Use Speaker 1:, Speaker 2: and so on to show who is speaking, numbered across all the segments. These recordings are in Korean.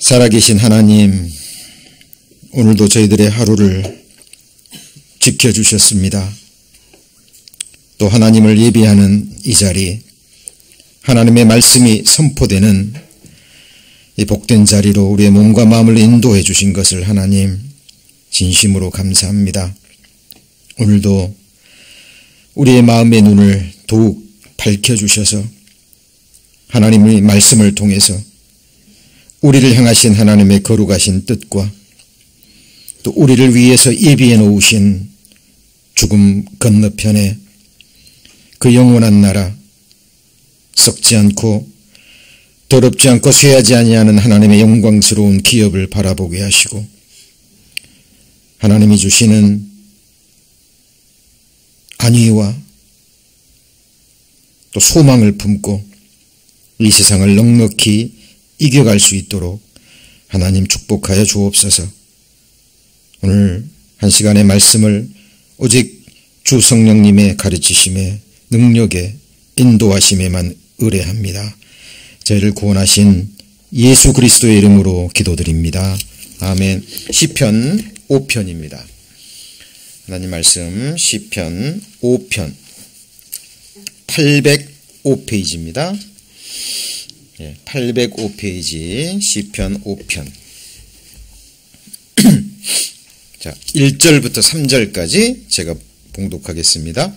Speaker 1: 살아계신 하나님, 오늘도 저희들의 하루를 지켜주셨습니다. 또 하나님을 예비하는 이 자리, 하나님의 말씀이 선포되는 이 복된 자리로 우리의 몸과 마음을 인도해 주신 것을 하나님 진심으로 감사합니다. 오늘도 우리의 마음의 눈을 더욱 밝혀주셔서 하나님의 말씀을 통해서 우리를 향하신 하나님의 거룩하신 뜻과 또 우리를 위해서 예비해 놓으신 죽음 건너편에 그 영원한 나라, 썩지 않고 더럽지 않고 쇠하지 아니하는 하나님의 영광스러운 기업을 바라보게 하시고 하나님이 주시는 안위와 또 소망을 품고 이 세상을 넉넉히 이겨갈 수 있도록 하나님 축복하여 주옵소서. 오늘 한 시간의 말씀을 오직 주 성령님의 가르치심에 능력에 인도하심에만 의뢰합니다. 저희를 구원하신 예수 그리스도의 이름으로 기도드립니다. 아멘. 시편 5편입니다. 하나님 말씀 시편 5편 805페이지입니다. 805페이지 시편 5편 자, 1절부터 3절까지 제가 봉독하겠습니다.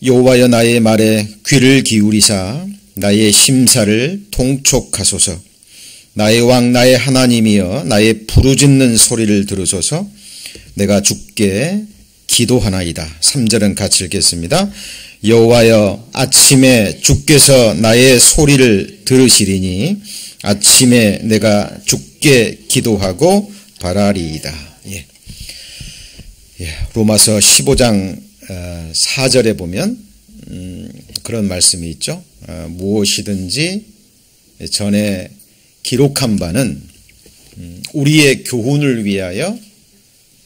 Speaker 1: 여호와여 나의 말에 귀를 기울이사 나의 심사를 통촉하소서. 나의 왕 나의 하나님이여 나의 부르짖는 소리를 들으소서. 내가 주께 기도하나이다. 3절은 같이 읽겠습니다. 여호와여 아침에 주께서 나의 소리를 들으시리니 아침에 내가 주께 기도하고 바라리이다. 로마서 15장 4절에 보면 그런 말씀이 있죠. 무엇이든지 전에 기록한 바는 우리의 교훈을 위하여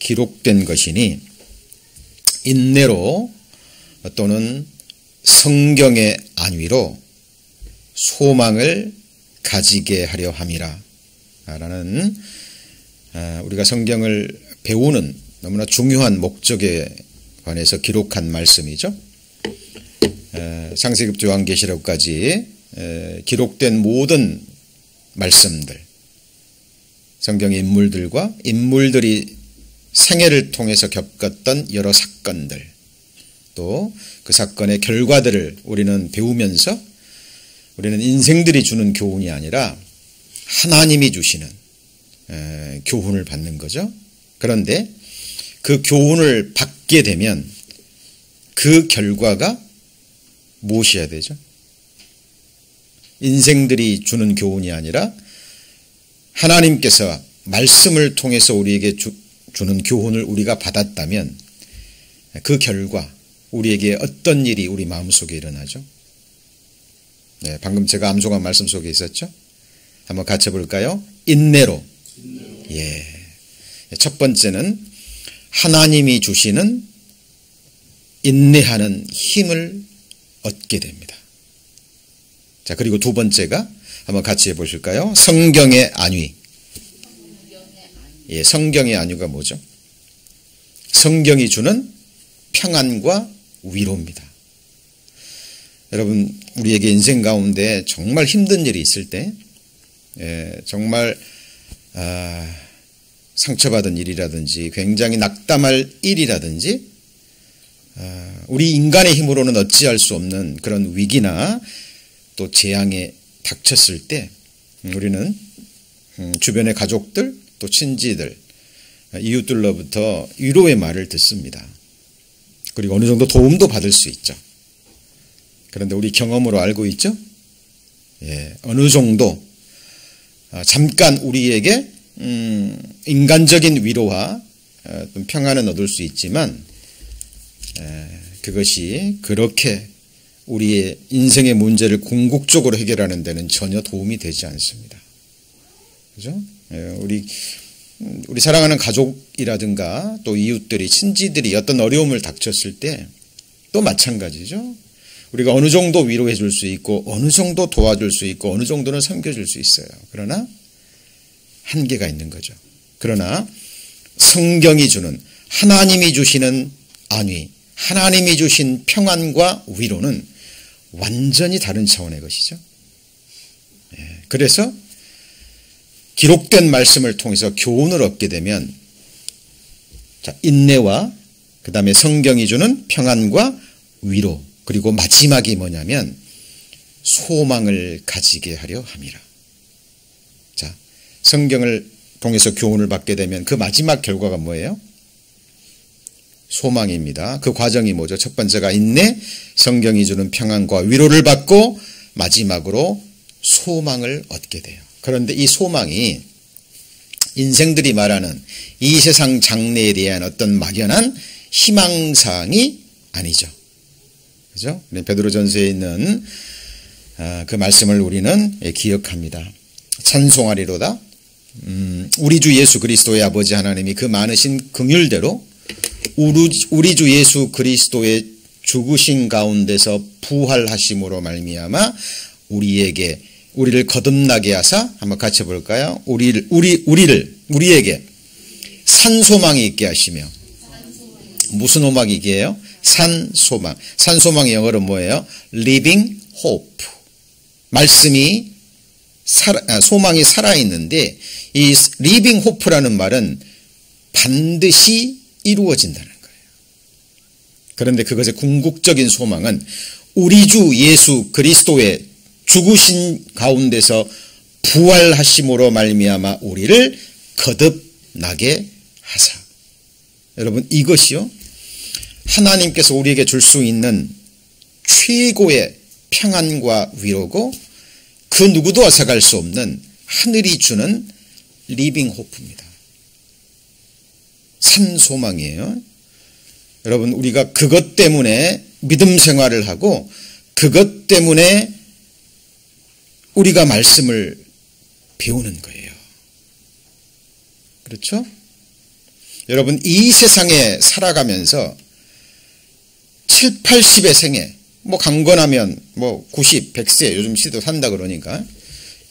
Speaker 1: 기록된 것이니 인내로 또는 성경의 안위로 소망을 가지게 하려 함이라 라는 우리가 성경을 배우는 너무나 중요한 목적에 관해서 기록한 말씀이죠. 창세기부터 요한계시록까지 기록된 모든 말씀들, 성경의 인물들과 인물들이 생애를 통해서 겪었던 여러 사건들, 또 그 사건의 결과들을 우리는 배우면서 우리는 인생들이 주는 교훈이 아니라 하나님이 주시는 교훈을 받는 거죠. 그런데 그 교훈을 받게 되면 그 결과가 무엇이어야 되죠? 인생들이 주는 교훈이 아니라 하나님께서 말씀을 통해서 우리에게 주는 교훈을 우리가 받았다면 그 결과 우리에게 어떤 일이 우리 마음속에 일어나죠? 네, 방금 제가 암송한 말씀 속에 있었죠? 한번 같이 볼까요? 인내로. 첫 번째는 하나님이 주시는 인내하는 힘을 얻게 됩니다. 자, 그리고 두 번째가 한번 같이 해보실까요? 성경의 안위. 성경의 안위가 뭐죠? 성경이 주는 평안과 위로입니다. 여러분, 우리에게 인생 가운데 정말 힘든 일이 있을 때, 정말 상처받은 일이라든지 굉장히 낙담할 일이라든지 우리 인간의 힘으로는 어찌할 수 없는 그런 위기나 또 재앙에 닥쳤을 때 우리는 주변의 가족들 또 친지들 이웃들로부터 위로의 말을 듣습니다. 그리고 어느 정도 도움도 받을 수 있죠. 그런데 우리 경험으로 알고 있죠? 어느 정도 잠깐 우리에게 인간적인 위로와 평안은 얻을 수 있지만 그것이 그렇게 우리의 인생의 문제를 궁극적으로 해결하는 데는 전혀 도움이 되지 않습니다. 그죠? 우리 사랑하는 가족이라든가 또 이웃들이 친지들이 어떤 어려움을 닥쳤을 때 또 마찬가지죠. 우리가 어느 정도 위로해 줄 수 있고 어느 정도 도와줄 수 있고 어느 정도는 섬겨줄 수 있어요. 그러나 한계가 있는 거죠. 그러나 성경이 주는, 하나님이 주시는 안위, 하나님이 주신 평안과 위로는 완전히 다른 차원의 것이죠. 그래서 기록된 말씀을 통해서 교훈을 얻게 되면, 인내와 그 다음에 성경이 주는 평안과 위로, 그리고 마지막이 뭐냐면 소망을 가지게 하려 함이라. 자, 성경을 통해서 교훈을 받게 되면 그 마지막 결과가 뭐예요? 소망입니다. 그 과정이 뭐죠? 첫 번째가 인내, 성경이 주는 평안과 위로를 받고 마지막으로 소망을 얻게 돼요. 그런데 이 소망이 인생들이 말하는 이 세상 장래에 대한 어떤 막연한 희망사항이 아니죠. 그죠? 베드로전서에 있는 그 말씀을 우리는 기억합니다. 찬송하리로다. 우리 주 예수 그리스도의 아버지 하나님이 그 많으신 긍휼대로 우리 주 예수 그리스도의 죽으신 가운데서 부활하심으로 말미암아 우리를 거듭나게 하사, 한번 같이 볼까요? 우리에게 산소망이 있게 하시며, 무슨 소망이게요? 산소망. 산소망의 영어로 뭐예요? Living hope. 말씀이 소망이 살아있는데, 이 living hope라는 말은 반드시 이루어진다는 거예요. 그런데 그것의 궁극적인 소망은 우리 주 예수 그리스도의 죽으신 가운데서 부활하심으로 말미암아 우리를 거듭나게 하사. 여러분, 이것이요, 하나님께서 우리에게 줄 수 있는 최고의 평안과 위로고, 그 누구도 앗아갈 수 없는 하늘이 주는 리빙 호프입니다. 산소망이에요. 여러분, 우리가 그것 때문에 믿음 생활을 하고, 그것 때문에 우리가 말씀을 배우는 거예요. 그렇죠? 여러분, 이 세상에 살아가면서 7, 80의 생애, 강건하면 90, 100세, 요즘 시도 산다 그러니까,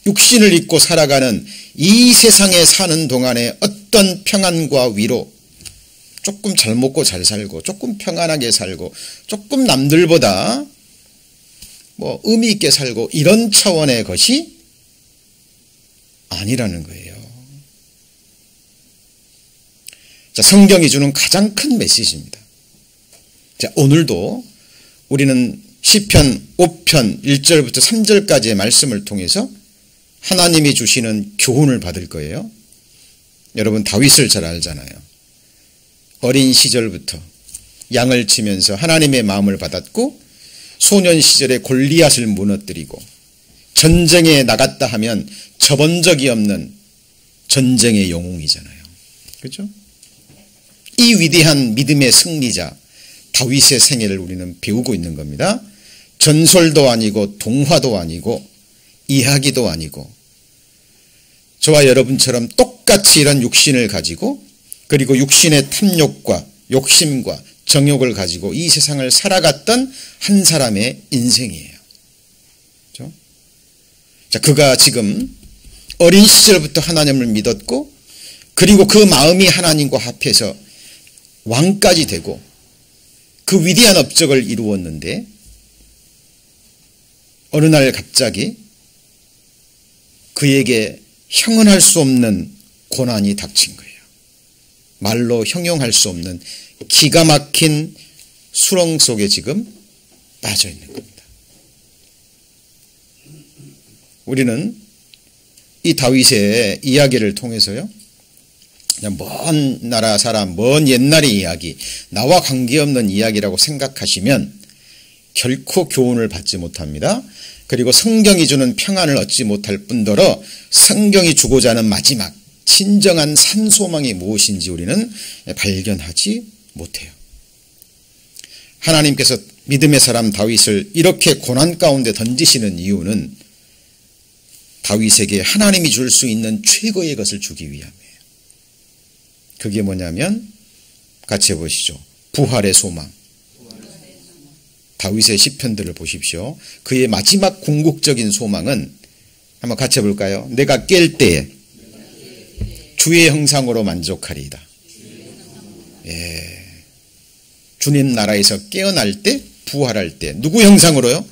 Speaker 1: 육신을 입고 살아가는 이 세상에 사는 동안에 어떤 평안과 위로, 조금 잘 먹고 잘 살고, 조금 평안하게 살고, 조금 남들보다 의미 있게 살고, 이런 차원의 것이 아니라는 거예요. 자, 성경이 주는 가장 큰 메시지입니다. 자, 오늘도 우리는 시편 5편 1절부터 3절까지의 말씀을 통해서 하나님이 주시는 교훈을 받을 거예요. 여러분, 다윗을 잘 알잖아요. 어린 시절부터 양을 치면서 하나님의 마음을 받았고, 소년 시절에 골리앗을 무너뜨리고, 전쟁에 나갔다 하면 져본 적이 없는 전쟁의 영웅이잖아요. 그렇죠? 이 위대한 믿음의 승리자 다윗의 생애를 우리는 배우고 있는 겁니다. 전설도 아니고 동화도 아니고 이야기도 아니고, 저와 여러분처럼 똑같이 이런 육신을 가지고, 그리고 육신의 탐욕과 욕심과 정욕을 가지고 이 세상을 살아갔던 한 사람의 인생이에요. 그렇죠? 자, 그가 지금 어린 시절부터 하나님을 믿었고, 그리고 그 마음이 하나님과 합해서 왕까지 되고 그 위대한 업적을 이루었는데, 어느 날 갑자기 그에게 형언할 수 없는 고난이 닥친 거예요. 말로 형용할 수 없는 기가 막힌 수렁 속에 지금 빠져 있는 겁니다. 우리는 이 다윗의 이야기를 통해서요, 그냥 먼 나라 사람, 먼 옛날의 이야기, 나와 관계없는 이야기라고 생각하시면 결코 교훈을 받지 못합니다. 그리고 성경이 주는 평안을 얻지 못할 뿐더러 성경이 주고자 하는 마지막 진정한 산소망이 무엇인지 우리는 발견하지 못해요. 하나님께서 믿음의 사람 다윗을 이렇게 고난 가운데 던지시는 이유는 다윗에게 하나님이 줄 수 있는 최고의 것을 주기 위함이에요. 그게 뭐냐면, 같이 해보시죠. 부활의 소망. 다윗의 시편들을 보십시오. 그의 마지막 궁극적인 소망은, 한번 같이 해볼까요? 내가 깰 때에 주의 형상으로 만족하리이다. 예. 주님 나라에서 깨어날 때, 부활할 때 누구 형상으로요?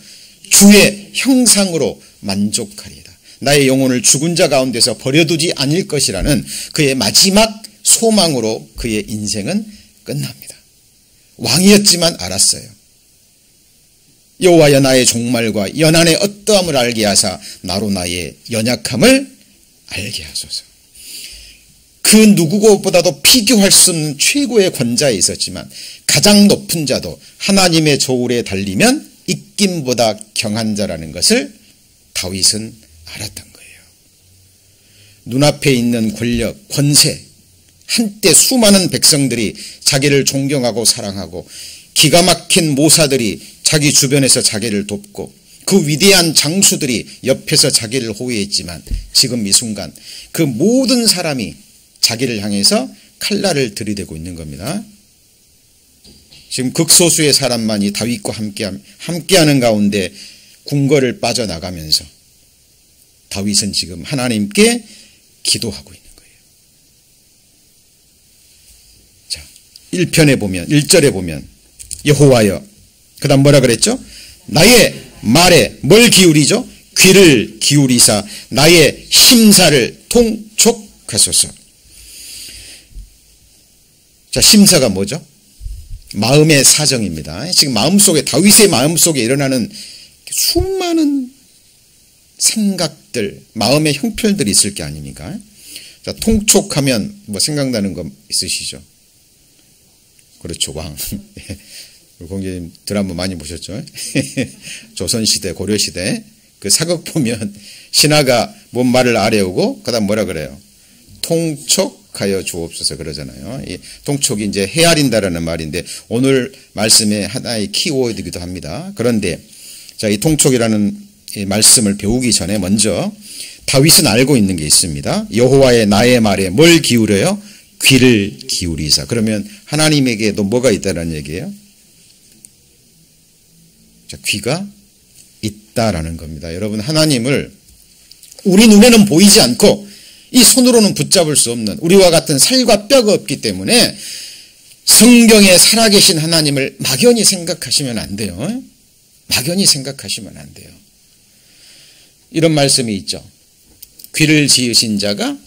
Speaker 1: 주의 형상으로 만족하리이다. 나의 영혼을 죽은 자 가운데서 버려두지 않을 것이라는 그의 마지막 소망으로 그의 인생은 끝납니다. 왕이었지만 알았어요. 여호와여 나의 종말과 연한의 어떠함을 알게 하사 나로 나의 연약함을 알게 하소서. 그 누구보다도 비교할 수 없는 최고의 권자에 있었지만 가장 높은 자도 하나님의 저울에 달리면 입김보다 경한 자라는 것을 다윗은 알았던 거예요. 눈앞에 있는 권력, 권세, 한때 수많은 백성들이 자기를 존경하고 사랑하고 기가 막힌 모사들이 자기 주변에서 자기를 돕고 그 위대한 장수들이 옆에서 자기를 호위했지만 지금 이 순간 그 모든 사람이 자기를 향해서 칼날을 들이대고 있는 겁니다. 지금 극소수의 사람만이 다윗과 함께하는 가운데 궁궐을 빠져나가면서 다윗은 지금 하나님께 기도하고 있는 거예요. 자, 1편에 보면 1절에 보면 여호와여, 그 다음 뭐라 그랬죠? 나의 말에 뭘 기울이죠? 귀를 기울이사 나의 심사를 통촉하소서. 자, 심사가 뭐죠? 마음의 사정입니다. 지금 마음속에, 다윗의 마음속에 일어나는 수많은 생각들, 마음의 형편들이 있을 게 아닙니까? 자, 통촉하면 뭐 생각나는 거 있으시죠? 그렇죠, 왕. 공주님 드라마 많이 보셨죠? 조선시대, 고려시대 그 사극 보면 신하가 뭔 말을 아래오고 그 다음 뭐라 그래요? 통촉하여 주옵소서 그러잖아요. 이 통촉이 이제 헤아린다라는 말인데 오늘 말씀의 하나의 키워드이기도 합니다. 그런데 자, 이 통촉이라는 이 말씀을 배우기 전에 먼저 다윗은 알고 있는 게 있습니다. 여호와의 나의 말에 뭘 기울여요? 귀를 기울이사. 그러면 하나님에게도 뭐가 있다는 얘기예요? 자, 귀가 있다라는 겁니다. 여러분, 하나님을 우리 눈에는 보이지 않고 이 손으로는 붙잡을 수 없는 우리와 같은 살과 뼈가 없기 때문에 성경에 살아계신 하나님을 막연히 생각하시면 안 돼요. 막연히 생각하시면 안 돼요. 이런 말씀이 있죠. 귀를 지으신 자가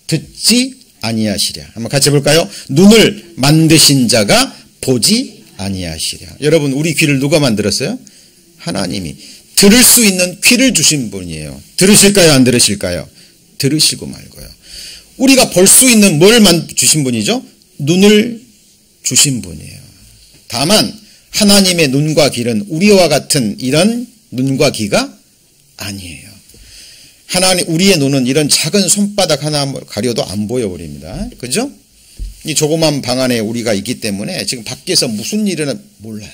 Speaker 1: 듣지 아니하시랴. 한번 같이 볼까요? 눈을 만드신 자가 보지 아니하시랴. 여러분, 우리 귀를 누가 만들었어요? 하나님이. 들을 수 있는 귀를 주신 분이에요. 들으실까요? 안 들으실까요? 들으시고 말고요. 우리가 볼 수 있는 뭘 주신 분이죠? 눈을 주신 분이에요. 다만 하나님의 눈과 귀는 우리와 같은 이런 눈과 귀가 아니에요. 하나님, 우리의 눈은 이런 작은 손바닥 하나 가려도 안 보여버립니다. 그죠? 이 조그만 방 안에 우리가 있기 때문에 지금 밖에서 무슨 일은 몰라요.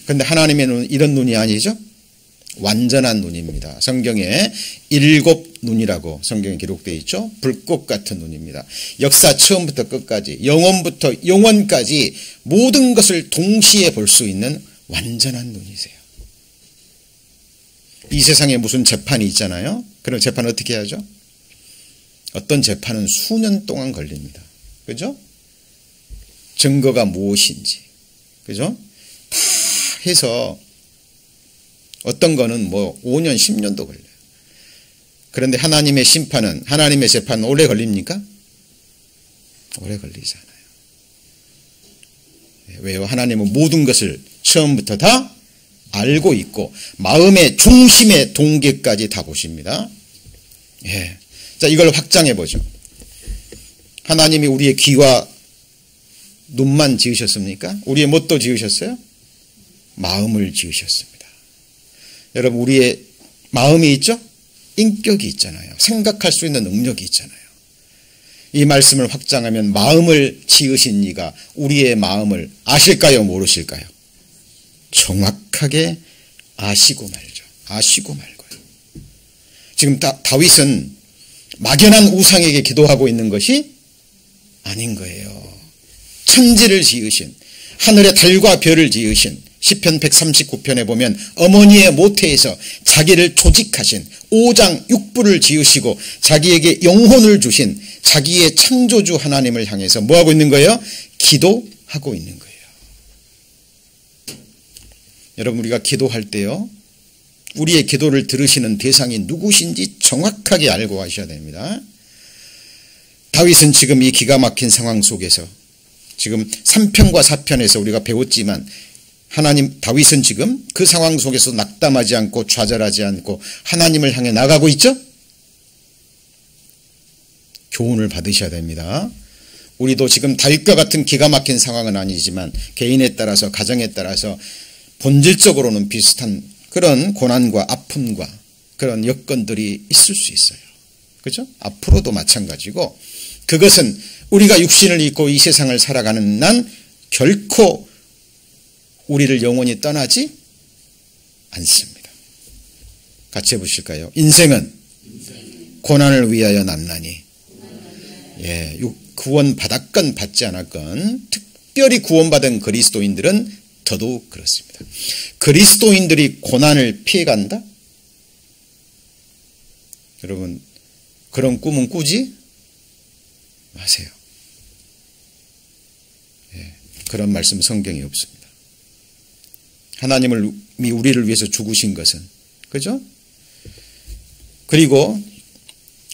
Speaker 1: 그런데 하나님의 눈은 이런 눈이 아니죠? 완전한 눈입니다. 성경에 7 눈이라고 성경에 기록되어 있죠. 불꽃 같은 눈입니다. 역사 처음부터 끝까지, 영원부터 영원까지 모든 것을 동시에 볼 수 있는 완전한 눈이세요. 이 세상에 무슨 재판이 있잖아요. 그럼 재판 어떻게 하죠? 어떤 재판은 수년 동안 걸립니다. 그죠? 증거가 무엇인지, 그죠? 다 해서 어떤 거는 뭐 5년, 10년도 걸려요. 그런데 하나님의 심판은, 하나님의 재판은 오래 걸립니까? 오래 걸리지 않아요. 왜요? 하나님은 모든 것을 처음부터 다 알고 있고 마음의 중심의 동기까지 다 보십니다. 예. 자, 이걸 확장해 보죠. 하나님이 우리의 귀와 눈만 지으셨습니까? 우리의 뭣도 지으셨어요? 마음을 지으셨습니다. 여러분, 우리의 마음이 있죠? 인격이 있잖아요. 생각할 수 있는 능력이 있잖아요. 이 말씀을 확장하면 마음을 지으신 이가 우리의 마음을 아실까요? 모르실까요? 정확하게 아시고 말죠. 아시고 말고요. 지금 다윗은 막연한 우상에게 기도하고 있는 것이 아닌 거예요. 천지를 지으신, 하늘의 달과 별을 지으신, 시편 139편에 보면 어머니의 모태에서 자기를 조직하신 5장 6부를 지으시고 자기에게 영혼을 주신 자기의 창조주 하나님을 향해서 뭐하고 있는 거예요? 기도하고 있는 거예요. 여러분, 우리가 기도할 때요, 우리의 기도를 들으시는 대상이 누구신지 정확하게 알고 하셔야 됩니다. 다윗은 지금 이 기가 막힌 상황 속에서 지금 3편과 4편에서 우리가 배웠지만 다윗은 지금 그 상황 속에서 낙담하지 않고 좌절하지 않고 하나님을 향해 나가고 있죠? 교훈을 받으셔야 됩니다. 우리도 지금 다윗과 같은 기가 막힌 상황은 아니지만 개인에 따라서 가정에 따라서 본질적으로는 비슷한 그런 고난과 아픔과 그런 여건들이 있을 수 있어요. 그렇죠? 앞으로도 마찬가지고 그것은 우리가 육신을 입고 이 세상을 살아가는 난 결코 우리를 영원히 떠나지 않습니다. 같이 해보실까요? 인생은 고난을 위하여 났나니, 예, 구원 받았건 받지 않았건 특별히 구원받은 그리스도인들은 더더욱 그렇습니다. 그리스도인들이 고난을 피해간다? 여러분, 그런 꿈은 꾸지 마세요. 예, 그런 말씀 성경에 없습니다. 하나님이 우리를 위해서 죽으신 것은, 그죠? 그리고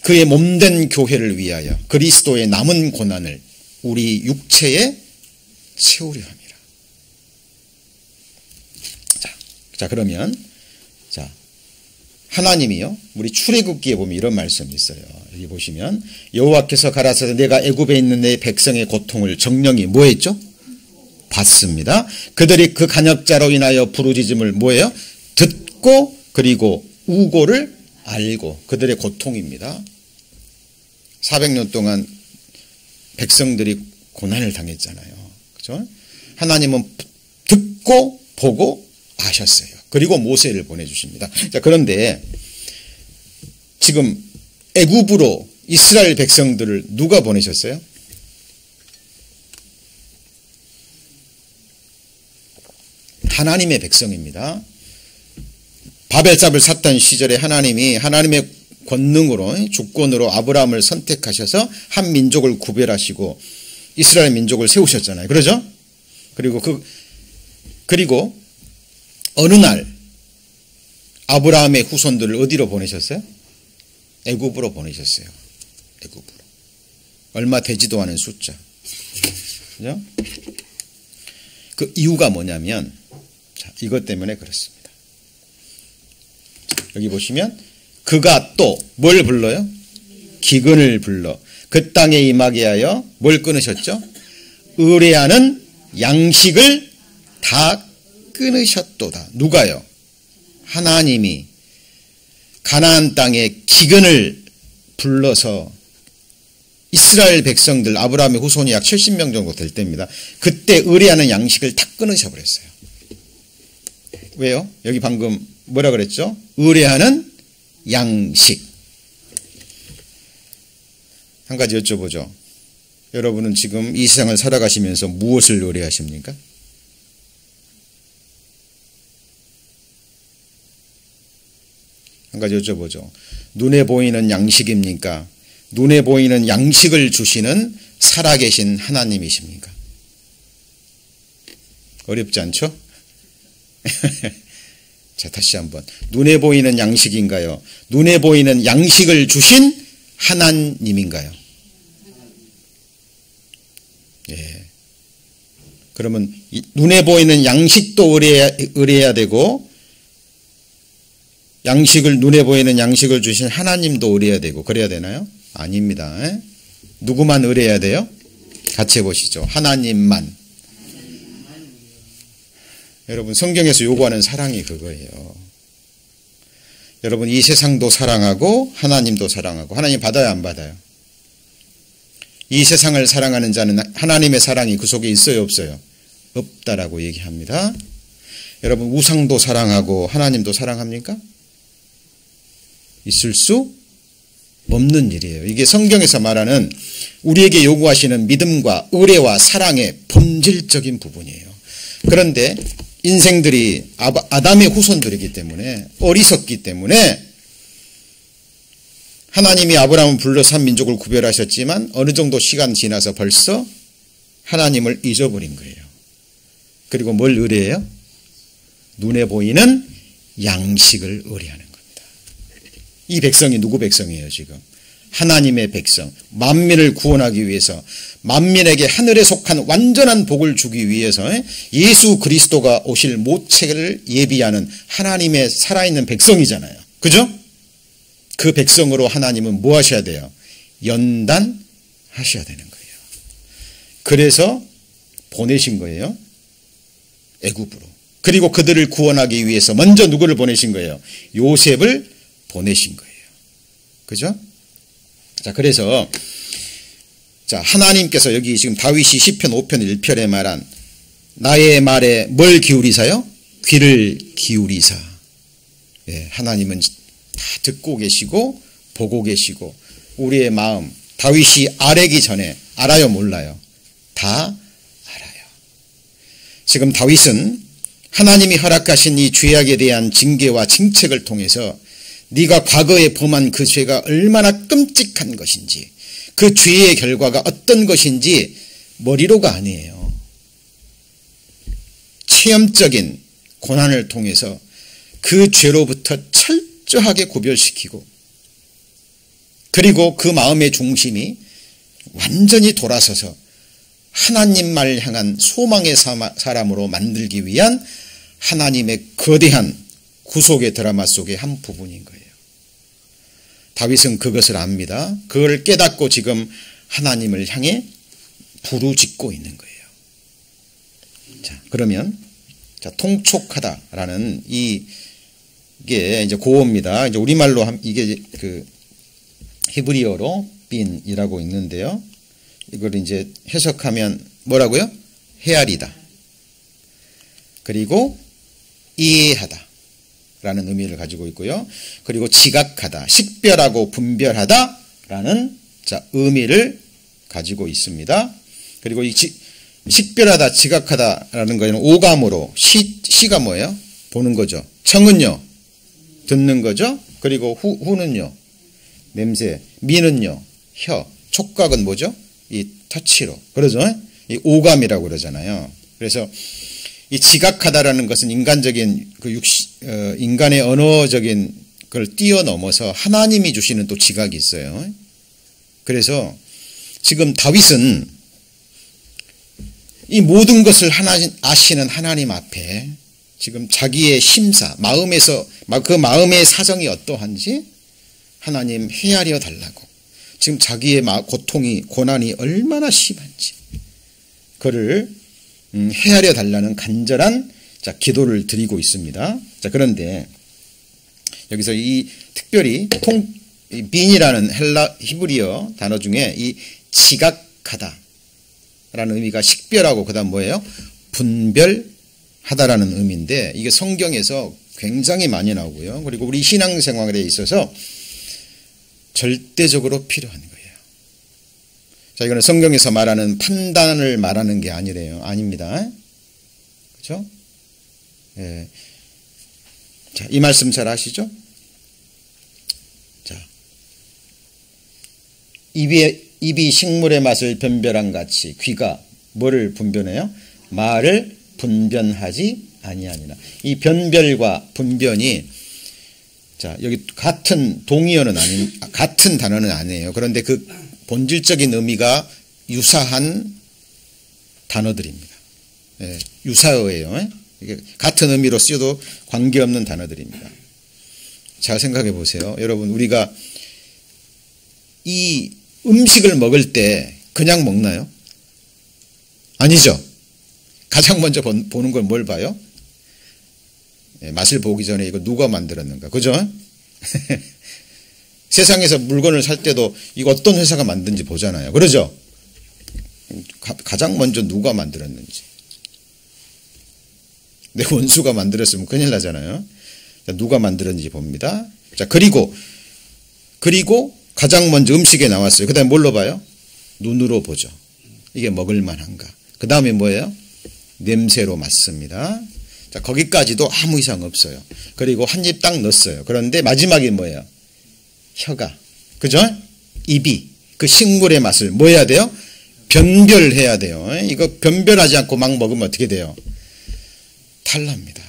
Speaker 1: 그의 몸된 교회를 위하여 그리스도의 남은 고난을 우리 육체에 채우려 합니다. 자, 그러면, 자, 하나님이요, 우리 출애굽기에 보면 이런 말씀이 있어요. 여기 보시면, 여호와께서 가라사대 내가 애굽에 있는 내 백성의 고통을 정령이 뭐 했죠? 봤습니다. 그들이 그 간역자로 인하여 부르짖음을 뭐예요? 듣고 그리고 우고를 알고, 그들의 고통입니다. 400년 동안 백성들이 고난을 당했잖아요. 그죠? 하나님은 듣고 보고 아셨어요. 그리고 모세를 보내주십니다. 자, 그런데 지금 애굽으로 이스라엘 백성들을 누가 보내셨어요? 하나님의 백성입니다. 바벨탑을 샀던 시절에 하나님이 하나님의 권능으로, 주권으로 아브라함을 선택하셔서 한 민족을 구별하시고 이스라엘 민족을 세우셨잖아요. 그러죠? 그리고 어느 날 아브라함의 후손들을 어디로 보내셨어요? 애굽으로 보내셨어요. 애굽으로. 얼마 되지도 않은 숫자. 그죠? 그 이유가 뭐냐면, 자, 이것 때문에 그렇습니다. 여기 보시면 그가 또 뭘 불러요? 기근을 불러 그 땅에 임하게 하여 뭘 끊으셨죠? 의뢰하는 양식을 다 끊으셨도다. 누가요? 하나님이 가나안 땅에 기근을 불러서 이스라엘 백성들, 아브라함의 후손이 약 70명 정도 될 때입니다. 그때 의뢰하는 양식을 다 끊으셔버렸어요. 왜요? 여기 방금 뭐라 그랬죠? 의뢰하는 양식. 한 가지 여쭤보죠. 여러분은 지금 이 세상을 살아가시면서 무엇을 의뢰하십니까? 한 가지 여쭤보죠. 눈에 보이는 양식입니까? 눈에 보이는 양식을 주시는 살아계신 하나님이십니까? 어렵지 않죠? 자, 다시 한번. 눈에 보이는 양식인가요? 눈에 보이는 양식을 주신 하나님인가요? 예. 그러면 눈에 보이는 양식도 의뢰해야 되고, 눈에 보이는 양식을 주신 하나님도 의뢰해야 되고, 그래야 되나요? 아닙니다. 에? 누구만 의뢰해야 돼요? 같이 해보시죠. 하나님만. 여러분, 성경에서 요구하는 사랑이 그거예요. 여러분, 이 세상도 사랑하고 하나님도 사랑하고. 하나님 받아요, 안 받아요? 이 세상을 사랑하는 자는 하나님의 사랑이 그 속에 있어요, 없어요? 없다라고 얘기합니다. 여러분, 우상도 사랑하고 하나님도 사랑합니까? 있을 수 없는 일이에요. 이게 성경에서 말하는 우리에게 요구하시는 믿음과 의뢰와 사랑의 본질적인 부분이에요. 그런데 인생들이 아담의 후손들이기 때문에 어리석기 때문에 하나님이 아브라함을 불러서 한 민족을 구별하셨지만 어느 정도 시간 지나서 벌써 하나님을 잊어버린 거예요. 그리고 뭘 의뢰해요? 눈에 보이는 양식을 의뢰하는 겁니다. 이 백성이 누구 백성이에요 지금? 하나님의 백성, 만민을 구원하기 위해서, 만민에게 하늘에 속한 완전한 복을 주기 위해서 예수 그리스도가 오실 모체를 예비하는 하나님의 살아있는 백성이잖아요. 그죠? 그 백성으로 하나님은 뭐 하셔야 돼요? 연단하셔야 되는 거예요. 그래서 보내신 거예요. 애굽으로. 그리고 그들을 구원하기 위해서 먼저 누구를 보내신 거예요? 요셉을 보내신 거예요. 그죠? 자, 그래서 자, 하나님께서 여기 지금 다윗이 시편 5편 1편에 말한 나의 말에 뭘 기울이사요? 귀를 기울이사. 예, 하나님은 다 듣고 계시고 보고 계시고 우리의 마음 다윗이 아뢰기 전에 알아요 몰라요? 다 알아요. 지금 다윗은 하나님이 허락하신 이 죄악에 대한 징계와 징책을 통해서 네가 과거에 범한 그 죄가 얼마나 끔찍한 것인지 그 죄의 결과가 어떤 것인지 머리로가 아니에요. 체험적인 고난을 통해서 그 죄로부터 철저하게 구별시키고 그리고 그 마음의 중심이 완전히 돌아서서 하나님만을 향한 소망의 사람으로 만들기 위한 하나님의 거대한 구속의 드라마 속의 한 부분인 거예요. 다윗은 그것을 압니다. 그걸 깨닫고 지금 하나님을 향해 부르짖고 있는 거예요. 자, 그러면 자, 통촉하다라는 이게 이제 고어입니다. 이제 우리말로 이게 그 히브리어로 빈이라고 있는데요. 이걸 이제 해석하면 뭐라고요? 헤아리다. 그리고 이해하다. 라는 의미를 가지고 있고요. 그리고 지각하다, 식별하고 분별하다 라는 자, 의미를 가지고 있습니다. 그리고 이 식별하다, 지각하다 라는 거는 오감으로 시가 뭐예요? 보는 거죠. 청은요? 듣는 거죠. 그리고 후는요? 냄새, 미는요? 혀, 촉각은 뭐죠? 이 터치로. 그러죠? 이 오감이라고 그러잖아요. 그래서 이 지각하다라는 것은 인간적인 인간의 언어적인 걸 뛰어넘어서 하나님이 주시는 또 지각이 있어요. 그래서 지금 다윗은 이 모든 것을 아시는 하나님 앞에 지금 자기의 심사, 마음에서 그 마음의 사정이 어떠한지 하나님 헤아려 달라고 지금 자기의 고통이 고난이 얼마나 심한지 그를 헤아려 달라는 간절한 자, 기도를 드리고 있습니다. 자, 그런데 여기서 이 특별히 빈이라는 히브리어 단어 중에 이 지각하다 라는 의미가 식별하고 그다음 뭐예요? 분별하다라는 의미인데 이게 성경에서 굉장히 많이 나오고요. 그리고 우리 신앙생활에 있어서 절대적으로 필요한 거예요. 자, 이거는 성경에서 말하는 판단을 말하는 게 아니래요. 아닙니다. 그렇죠? 예. 자, 이 말씀 잘 아시죠? 자, 입이 식물의 맛을 변별한 같이 귀가 뭐를 분별해요? 말을 분변하지 아니하니라. 이 변별과 분변이 자, 여기 같은 동의어는 같은 단어는 아니에요. 그런데 그 본질적인 의미가 유사한 단어들입니다. 예, 유사어예요. 이게 같은 의미로 쓰여도 관계없는 단어들입니다. 잘 생각해 보세요. 여러분, 우리가 이 음식을 먹을 때 그냥 먹나요? 아니죠. 가장 먼저 보는 걸 뭘 봐요? 예, 맛을 보기 전에 이거 누가 만들었는가. 그죠? 세상에서 물건을 살 때도 이거 어떤 회사가 만든지 보잖아요. 그러죠? 가장 먼저 누가 만들었는지. 내 원수가 만들었으면 큰일 나잖아요. 자, 누가 만들었는지 봅니다. 자, 그리고 가장 먼저 음식에 나왔어요. 그 다음에 뭘로 봐요? 눈으로 보죠. 이게 먹을 만한가. 그 다음에 뭐예요? 냄새로 맡습니다. 자, 거기까지도 아무 이상 없어요. 그리고 한 입 딱 넣었어요. 그런데 마지막에 뭐예요? 혀가. 그죠? 입이 그 식물의 맛을 뭐 해야 돼요? 변별해야 돼요. 이거 변별하지 않고 막 먹으면 어떻게 돼요? 탈납니다.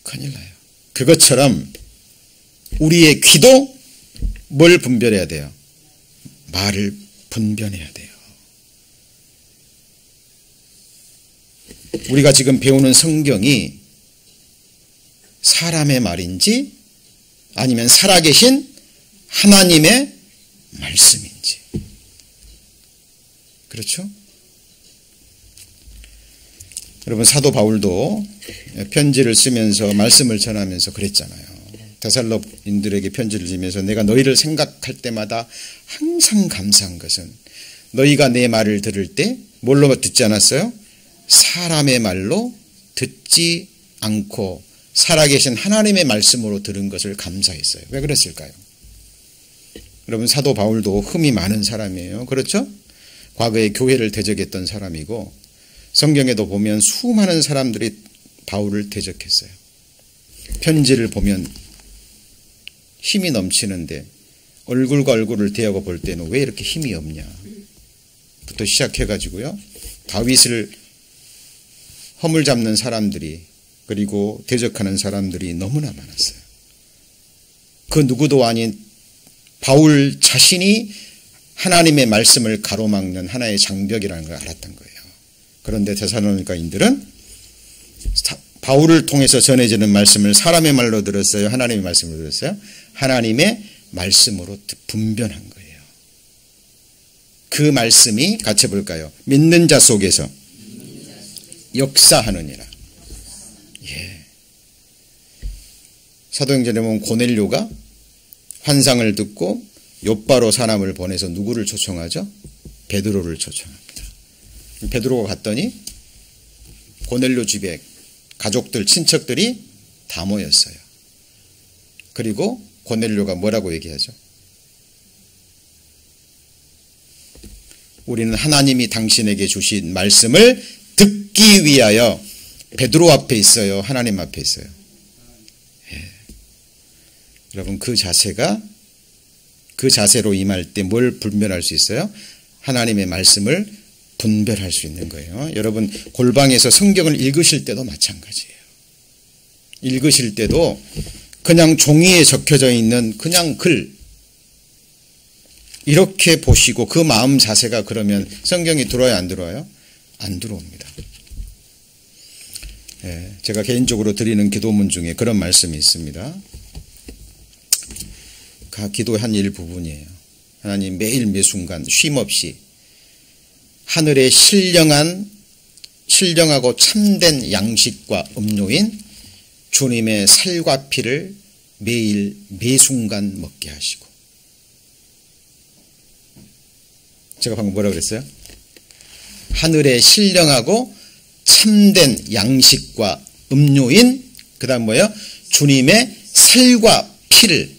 Speaker 1: 큰일 나요. 그것처럼 우리의 귀도 뭘 분별해야 돼요? 말을 분별해야 돼요. 우리가 지금 배우는 성경이 사람의 말인지 아니면 살아계신 하나님의 말씀인지. 그렇죠? 여러분, 사도 바울도 편지를 쓰면서 말씀을 전하면서 그랬잖아요. 데살로인들에게 편지를 지면서 내가 너희를 생각할 때마다 항상 감사한 것은 너희가 내 말을 들을 때 뭘로 듣지 않았어요? 사람의 말로 듣지 않고 살아계신 하나님의 말씀으로 들은 것을 감사했어요. 왜 그랬을까요? 여러분, 사도 바울도 흠이 많은 사람이에요. 그렇죠? 과거에 교회를 대적했던 사람이고 성경에도 보면 수많은 사람들이 바울을 대적했어요. 편지를 보면 힘이 넘치는데 얼굴과 얼굴을 대하고 볼 때는 왜 이렇게 힘이 없냐 부터 시작해가지고요. 다윗을 허물 잡는 사람들이 그리고 대적하는 사람들이 너무나 많았어요. 그 누구도 아닌 바울 자신이 하나님의 말씀을 가로막는 하나의 장벽이라는 걸 알았던 거예요. 그런데 데살로니가인들은 바울을 통해서 전해지는 말씀을 사람의 말로 들었어요? 하나님의 말씀으로 들었어요? 하나님의 말씀으로 분별한 거예요. 그 말씀이 같이 볼까요? 믿는 자 속에서 역사하느니라. 예. 사도행전에 보면 고넬료가 환상을 듣고 욥바로 사람을 보내서 누구를 초청하죠? 베드로를 초청합니다. 베드로가 갔더니 고넬료 집에 가족들, 친척들이 다 모였어요. 그리고 고넬료가 뭐라고 얘기하죠? 우리는 하나님이 당신에게 주신 말씀을 듣기 위하여 베드로 앞에 있어요? 하나님 앞에 있어요? 예. 여러분, 그 자세로 임할 때 뭘 분별할 수 있어요? 하나님의 말씀을 분별할 수 있는 거예요. 여러분, 골방에서 성경을 읽으실 때도 마찬가지예요. 읽으실 때도 그냥 종이에 적혀져 있는 그냥 글 이렇게 보시고 그 마음 자세가 그러면 성경이 들어와요, 안 들어와요? 안 들어옵니다. 예, 제가 개인적으로 드리는 기도문 중에 그런 말씀이 있습니다. 기도의 한 일부분이에요. 하나님, 매일 매순간 쉼없이 하늘의 신령하고 참된 양식과 음료인 주님의 살과 피를 매일 매순간 먹게 하시고. 제가 방금 뭐라고 그랬어요? 하늘의 신령하고 참된 양식과 음료인 그 다음 뭐예요? 주님의 살과 피를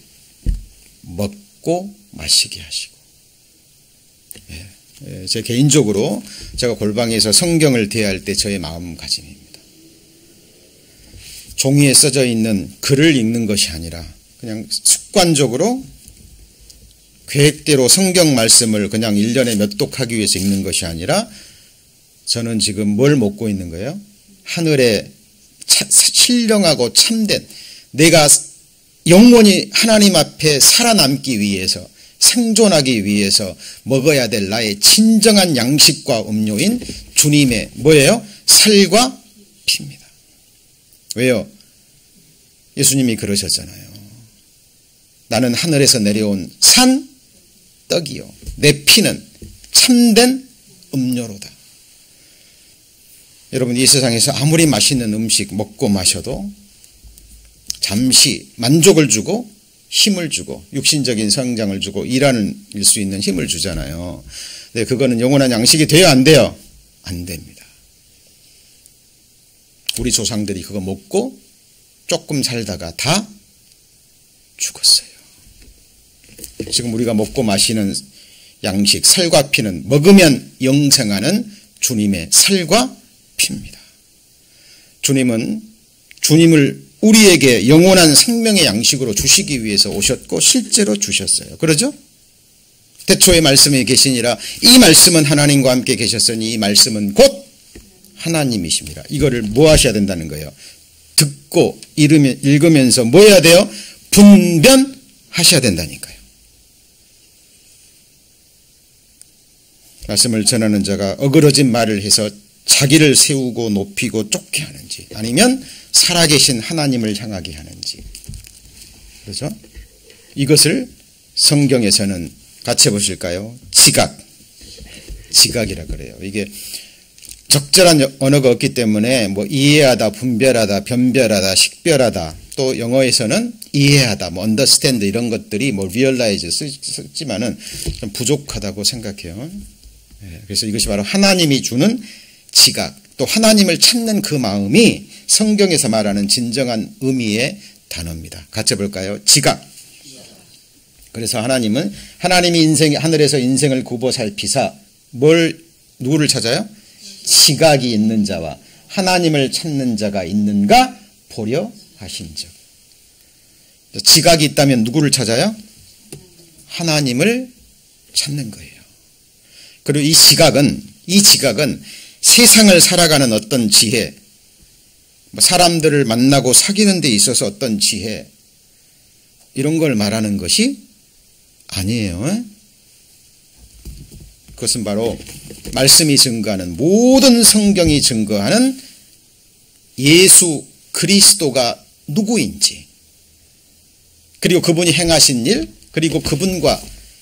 Speaker 1: 먹고 마시게 하시고. 제 개인적으로 제가 골방에서 성경을 대할 때 저의 마음가짐입니다. 종이에 써져 있는 글을 읽는 것이 아니라 그냥 습관적으로 계획대로 성경 말씀을 그냥 1년에 몇 독하기 위해서 읽는 것이 아니라 저는 지금 뭘 먹고 있는 거예요? 하늘의 신령하고 참된 내가 영원히 하나님 앞에 살아남기 위해서 생존하기 위해서 먹어야 될 나의 진정한 양식과 음료인 주님의 뭐예요? 살과 피입니다. 왜요? 예수님이 그러셨잖아요. 나는 하늘에서 내려온 산 떡이요 내 피는 참된 음료로다. 여러분, 이 세상에서 아무리 맛있는 음식 먹고 마셔도 잠시 만족을 주고 힘을 주고 육신적인 성장을 주고 일하는 수 있는 힘을 주잖아요. 근데 그거는 영원한 양식이 돼요, 안 돼요? 안 됩니다. 우리 조상들이 그거 먹고 조금 살다가 다 죽었어요. 지금 우리가 먹고 마시는 양식, 살과 피는 먹으면 영생하는 주님의 살과 피입니다. 주님을 우리에게 영원한 생명의 양식으로 주시기 위해서 오셨고 실제로 주셨어요. 그러죠? 태초에 말씀이 계시니라 이 말씀은 하나님과 함께 계셨으니 이 말씀은 곧 하나님이십니다. 이거를 뭐 하셔야 된다는 거예요? 듣고 읽으면서 뭐 해야 돼요? 분별하셔야 된다니까요. 말씀을 전하는 자가 어그러진 말을 해서 자기를 세우고 높이고 쫓게 하는지 아니면 살아계신 하나님을 향하게 하는지, 그렇죠? 이것을 성경에서는 같이 보실까요? 지각이라 그래요. 이게 적절한 언어가 없기 때문에 뭐 이해하다, 분별하다, 변별하다, 식별하다, 또 영어에서는 이해하다, 뭐 understand 이런 것들이 뭐 realize 쓰지만은 좀 부족하다고 생각해요. 그래서 이것이 바로 하나님이 주는 지각, 또 하나님을 찾는 그 마음이 성경에서 말하는 진정한 의미의 단어입니다. 같이 볼까요? 지각. 그래서 하나님이 하늘에서 인생을 굽어 살피사 누구를 찾아요? 지각이 있는 자와 하나님을 찾는 자가 있는가 보려 하신 적. 지각이 있다면 누구를 찾아요? 하나님을 찾는 거예요. 그리고 이 지각은 세상을 살아가는 어떤 지혜, 사람들을 만나고 사귀는 데 있어서 어떤 지혜, 이런 걸 말하는 것이 아니에요. 그것은 바로 말씀이 증거하는, 모든 성경이 증거하는 예수 그리스도가 누구인지, 그리고 그분이 행하신 일, 그리고 그분과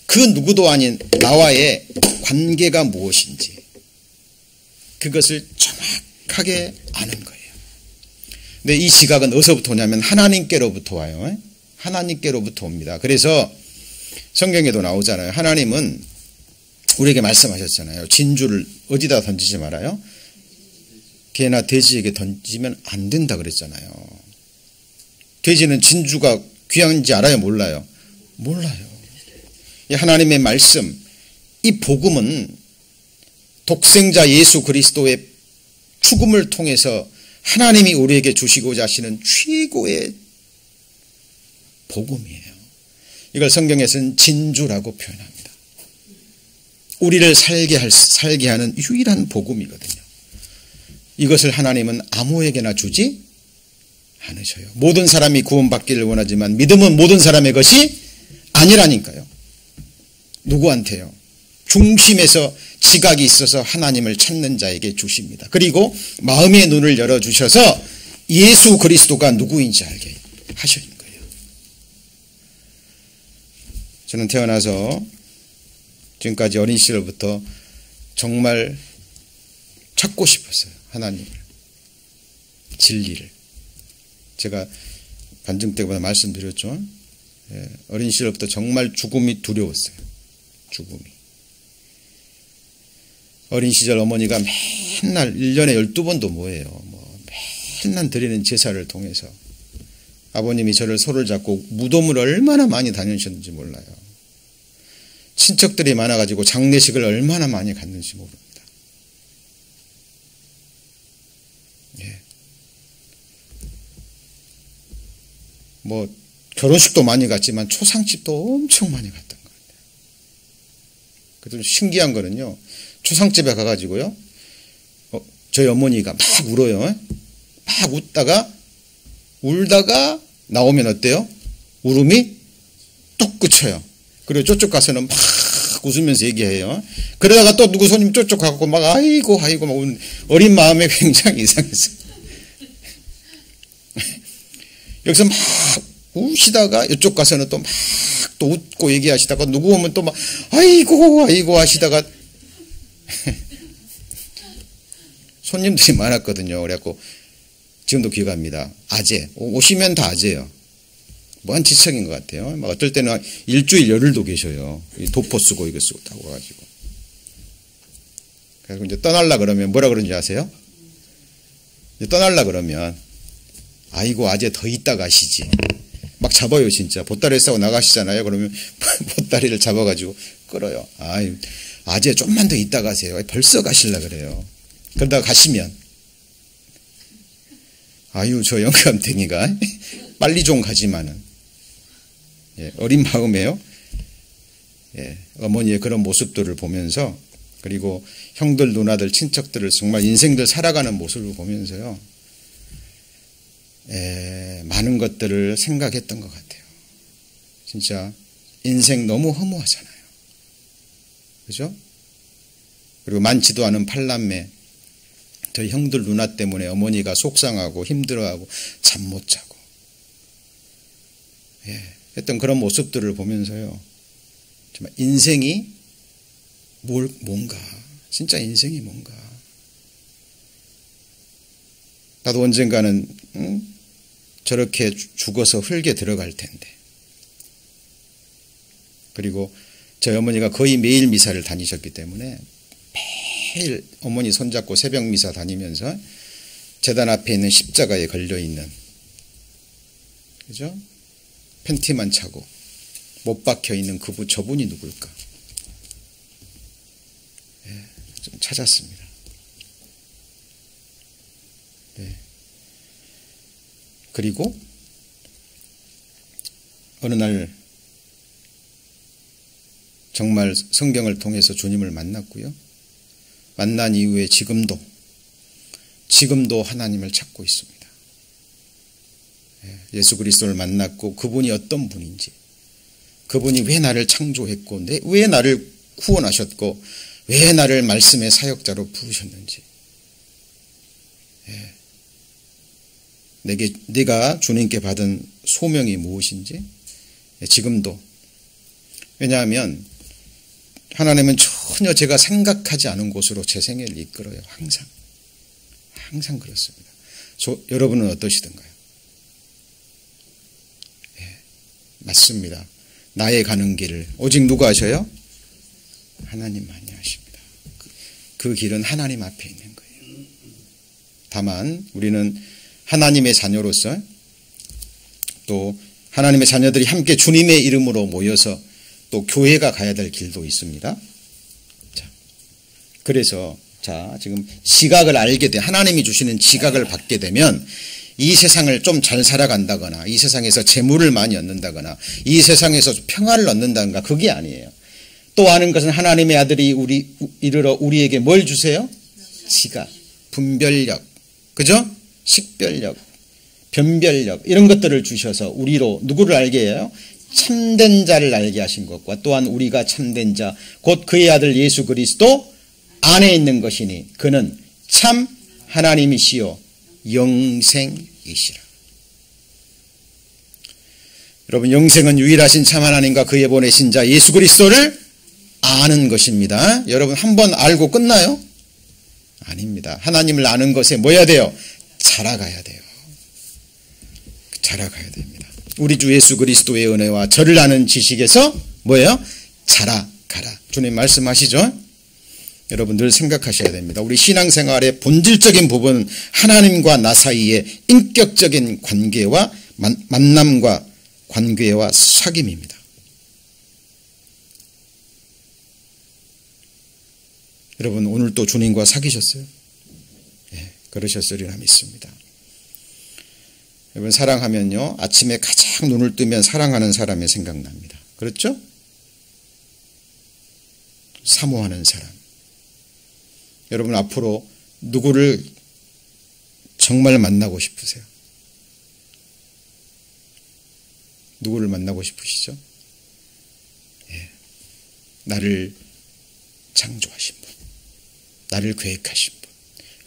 Speaker 1: 그 누구도 아닌 나와의 관계가 무엇인지, 그것을 정확하게 아는 거예요. 근데 이 지각은 어디서부터 오냐면 하나님께로부터 와요. 하나님께로부터 옵니다. 그래서 성경에도 나오잖아요. 하나님은 우리에게 말씀하셨잖아요. 진주를 어디다 던지지 말아요? 개나 돼지에게 던지면 안 된다 그랬잖아요. 돼지는 진주가 귀한지 알아요? 몰라요? 몰라요. 이 하나님의 말씀, 이 복음은 독생자 예수 그리스도의 죽음을 통해서 하나님이 우리에게 주시고자 하시는 최고의 복음이에요. 이걸 성경에서는 진주라고 표현합니다. 우리를 살게 하는 유일한 복음이거든요. 이것을 하나님은 아무에게나 주지 않으셔요. 모든 사람이 구원받기를 원하지만 믿음은 모든 사람의 것이 아니라니까요. 누구한테요? 중심에서 지각이 있어서 하나님을 찾는 자에게 주십니다. 그리고 마음의 눈을 열어주셔서 예수 그리스도가 누구인지 알게 하시는 거예요. 저는 태어나서 지금까지 어린 시절부터 정말 찾고 싶었어요. 하나님을, 진리를. 제가 간증 때보다 말씀드렸죠. 어린 시절부터 정말 죽음이 두려웠어요. 죽음이. 어린 시절 어머니가 맨날 1년에 12번도 뭐예요. 맨날 드리는 제사를 통해서 아버님이 저를 손을 잡고 무덤을 얼마나 많이 다니셨는지 몰라요. 친척들이 많아가지고 장례식을 얼마나 많이 갔는지 모릅니다. 결혼식도 많이 갔지만 초상집도 엄청 많이 갔던 것 같아요. 그래도 신기한 거는요, 초상집에 가가지고요, 저희 어머니가 막 울어요. 막 울다가 나오면 어때요? 울음이 뚝 그쳐요. 그리고 저쪽 가서는 막 웃으면서 얘기해요. 그러다가 또 누구 손님 저쪽 가고 막 아이고 막 어린 마음에 굉장히 이상했어요. 여기서 막 우시다가 이쪽 가서는 또 막 또 웃고 얘기하시다가 누구 오면 또 막 아이고 하시다가 손님들이 많았거든요. 그래갖고 지금도 기억합니다. 아재. 오시면 다 아재예요. 뭐한 지척인 것 같아요. 막 어떨 때는 일주일 열흘도 계셔요. 도포 쓰고 이거 쓰고 다 와가지고. 그래서 이제 떠날라 그러면 뭐라 그런지 아세요? 이제 떠날라 그러면 아이고 아재 더 있다 가시지. 막 잡아요 진짜. 보따리 싸고 나가시잖아요. 그러면 보따리를 잡아가지고 끌어요. 아재 좀만 더 있다 가세요. 벌써 가실라 그래요. 그러다가 가시면 아유, 저 영감탱이가 빨리 좀 가지만은. 예, 어린 마음에요. 예, 어머니의 그런 모습들을 보면서, 그리고 형들, 누나들, 친척들을 정말 인생들 살아가는 모습을 보면서요, 많은 것들을 생각했던 것 같아요. 진짜 인생 너무 허무하잖아요. 그죠? 그리고 많지도 않은 8남매, 저희 형들, 누나 때문에 어머니가 속상하고 힘들어하고 잠 못 자고, 했던 그런 모습들을 보면서요, 정말 인생이 뭔가, 진짜 인생이 뭔가. 나도 언젠가는 저렇게 죽어서 흙에 들어갈 텐데. 그리고 저희 어머니가 거의 매일 미사를 다니셨기 때문에 매일 어머니 손잡고 새벽 미사 다니면서 제단 앞에 있는 십자가에 걸려있는, 그죠? 팬티만 차고 못 박혀있는 저분이 누굴까? 좀 찾았습니다. 네. 그리고 어느 날 정말 성경을 통해서 주님을 만났고요. 만난 이후에 지금도 하나님을 찾고 있습니다. 예수 그리스도를 만났고 그분이 어떤 분인지, 그분이 왜 나를 창조했고 왜 나를 구원하셨고 왜 나를 말씀의 사역자로 부르셨는지, 내가 주님께 받은 소명이 무엇인지 지금도. 왜냐하면 하나님은 전혀 제가 생각하지 않은 곳으로 제 생애를 이끌어요. 항상 그렇습니다. 여러분은 어떠시던가요? 맞습니다. 나의 가는 길을 오직 누가 하셔요? 하나님만이 하십니다. 그 길은 하나님 앞에 있는 거예요. 다만 우리는 하나님의 자녀로서, 또 하나님의 자녀들이 함께 주님의 이름으로 모여서 또 교회가 가야 될 길도 있습니다. 자, 그래서 지금 지각을 알게 돼, 하나님이 주시는 지각을 받게 되면 이 세상을 좀 잘 살아간다거나, 이 세상에서 재물을 많이 얻는다거나, 이 세상에서 평화를 얻는다거나, 그게 아니에요. 또 아는 것은 하나님의 아들이 이르러 우리에게 뭘 주세요? 지각, 분별력, 그죠? 식별력, 변별력, 이런 것들을 주셔서 우리로 누구를 알게 해요? 참된 자를 알게 하신 것과, 또한 우리가 참된 자 곧 그의 아들 예수 그리스도 안에 있는 것이니 그는 참 하나님이시요 영생이시라. 여러분, 영생은 유일하신 참 하나님과 그의 보내신 자 예수 그리스도를 아는 것입니다. 여러분, 한번 알고 끝나요? 아닙니다. 하나님을 아는 것에 뭐 해야 돼요? 자라가야 돼요. 자라가야 됩니다. 우리 주 예수 그리스도의 은혜와 저를 아는 지식에서 뭐예요? 자라가라. 주님 말씀하시죠? 여러분 늘 생각하셔야 됩니다. 우리 신앙생활의 본질적인 부분은 하나님과 나 사이의 인격적인 관계와 만남과 관계와 사귐입니다. 여러분 오늘 또 주님과 사귀셨어요? 예, 그러셨으리라 믿습니다. 여러분, 사랑하면요, 아침에 가장 눈을 뜨면 사랑하는 사람이 생각납니다. 그렇죠? 사모하는 사람. 여러분, 앞으로 누구를 정말 만나고 싶으세요? 누구를 만나고 싶으시죠? 예. 나를 창조하신 분, 나를 계획하신 분,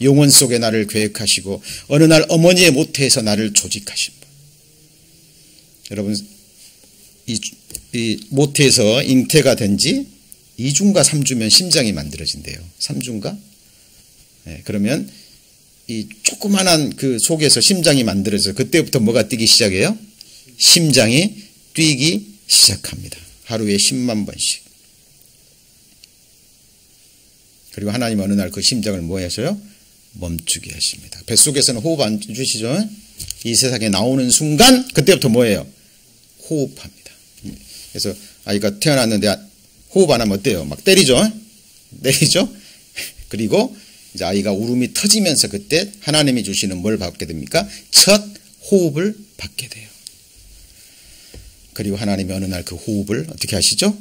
Speaker 1: 영혼 속에 나를 계획하시고 어느 날 어머니의 모태에서 나를 조직하신 분. 여러분, 이 모태에서 잉태가 된 지 2주인가 3주면 심장이 만들어진대요. 3주인가? 네, 그러면 이 조그만한 그 속에서 심장이 만들어져서 그때부터 뭐가 뛰기 시작해요? 심장이 뛰기 시작합니다. 하루에 10만 번씩. 그리고 하나님 어느 날 그 심장을 뭐 하셔요? 멈추게 하십니다. 뱃속에서는 호흡 안 주시죠? 이 세상에 나오는 순간 그때부터 뭐예요? 호흡합니다. 그래서 아이가 태어났는데 호흡 안 하면 어때요? 막 때리죠? 그리고 이제 아이가 울음이 터지면서 그때 하나님이 주시는 뭘 받게 됩니까? 첫 호흡을 받게 돼요. 그리고 하나님이 어느 날 그 호흡을 어떻게 하시죠?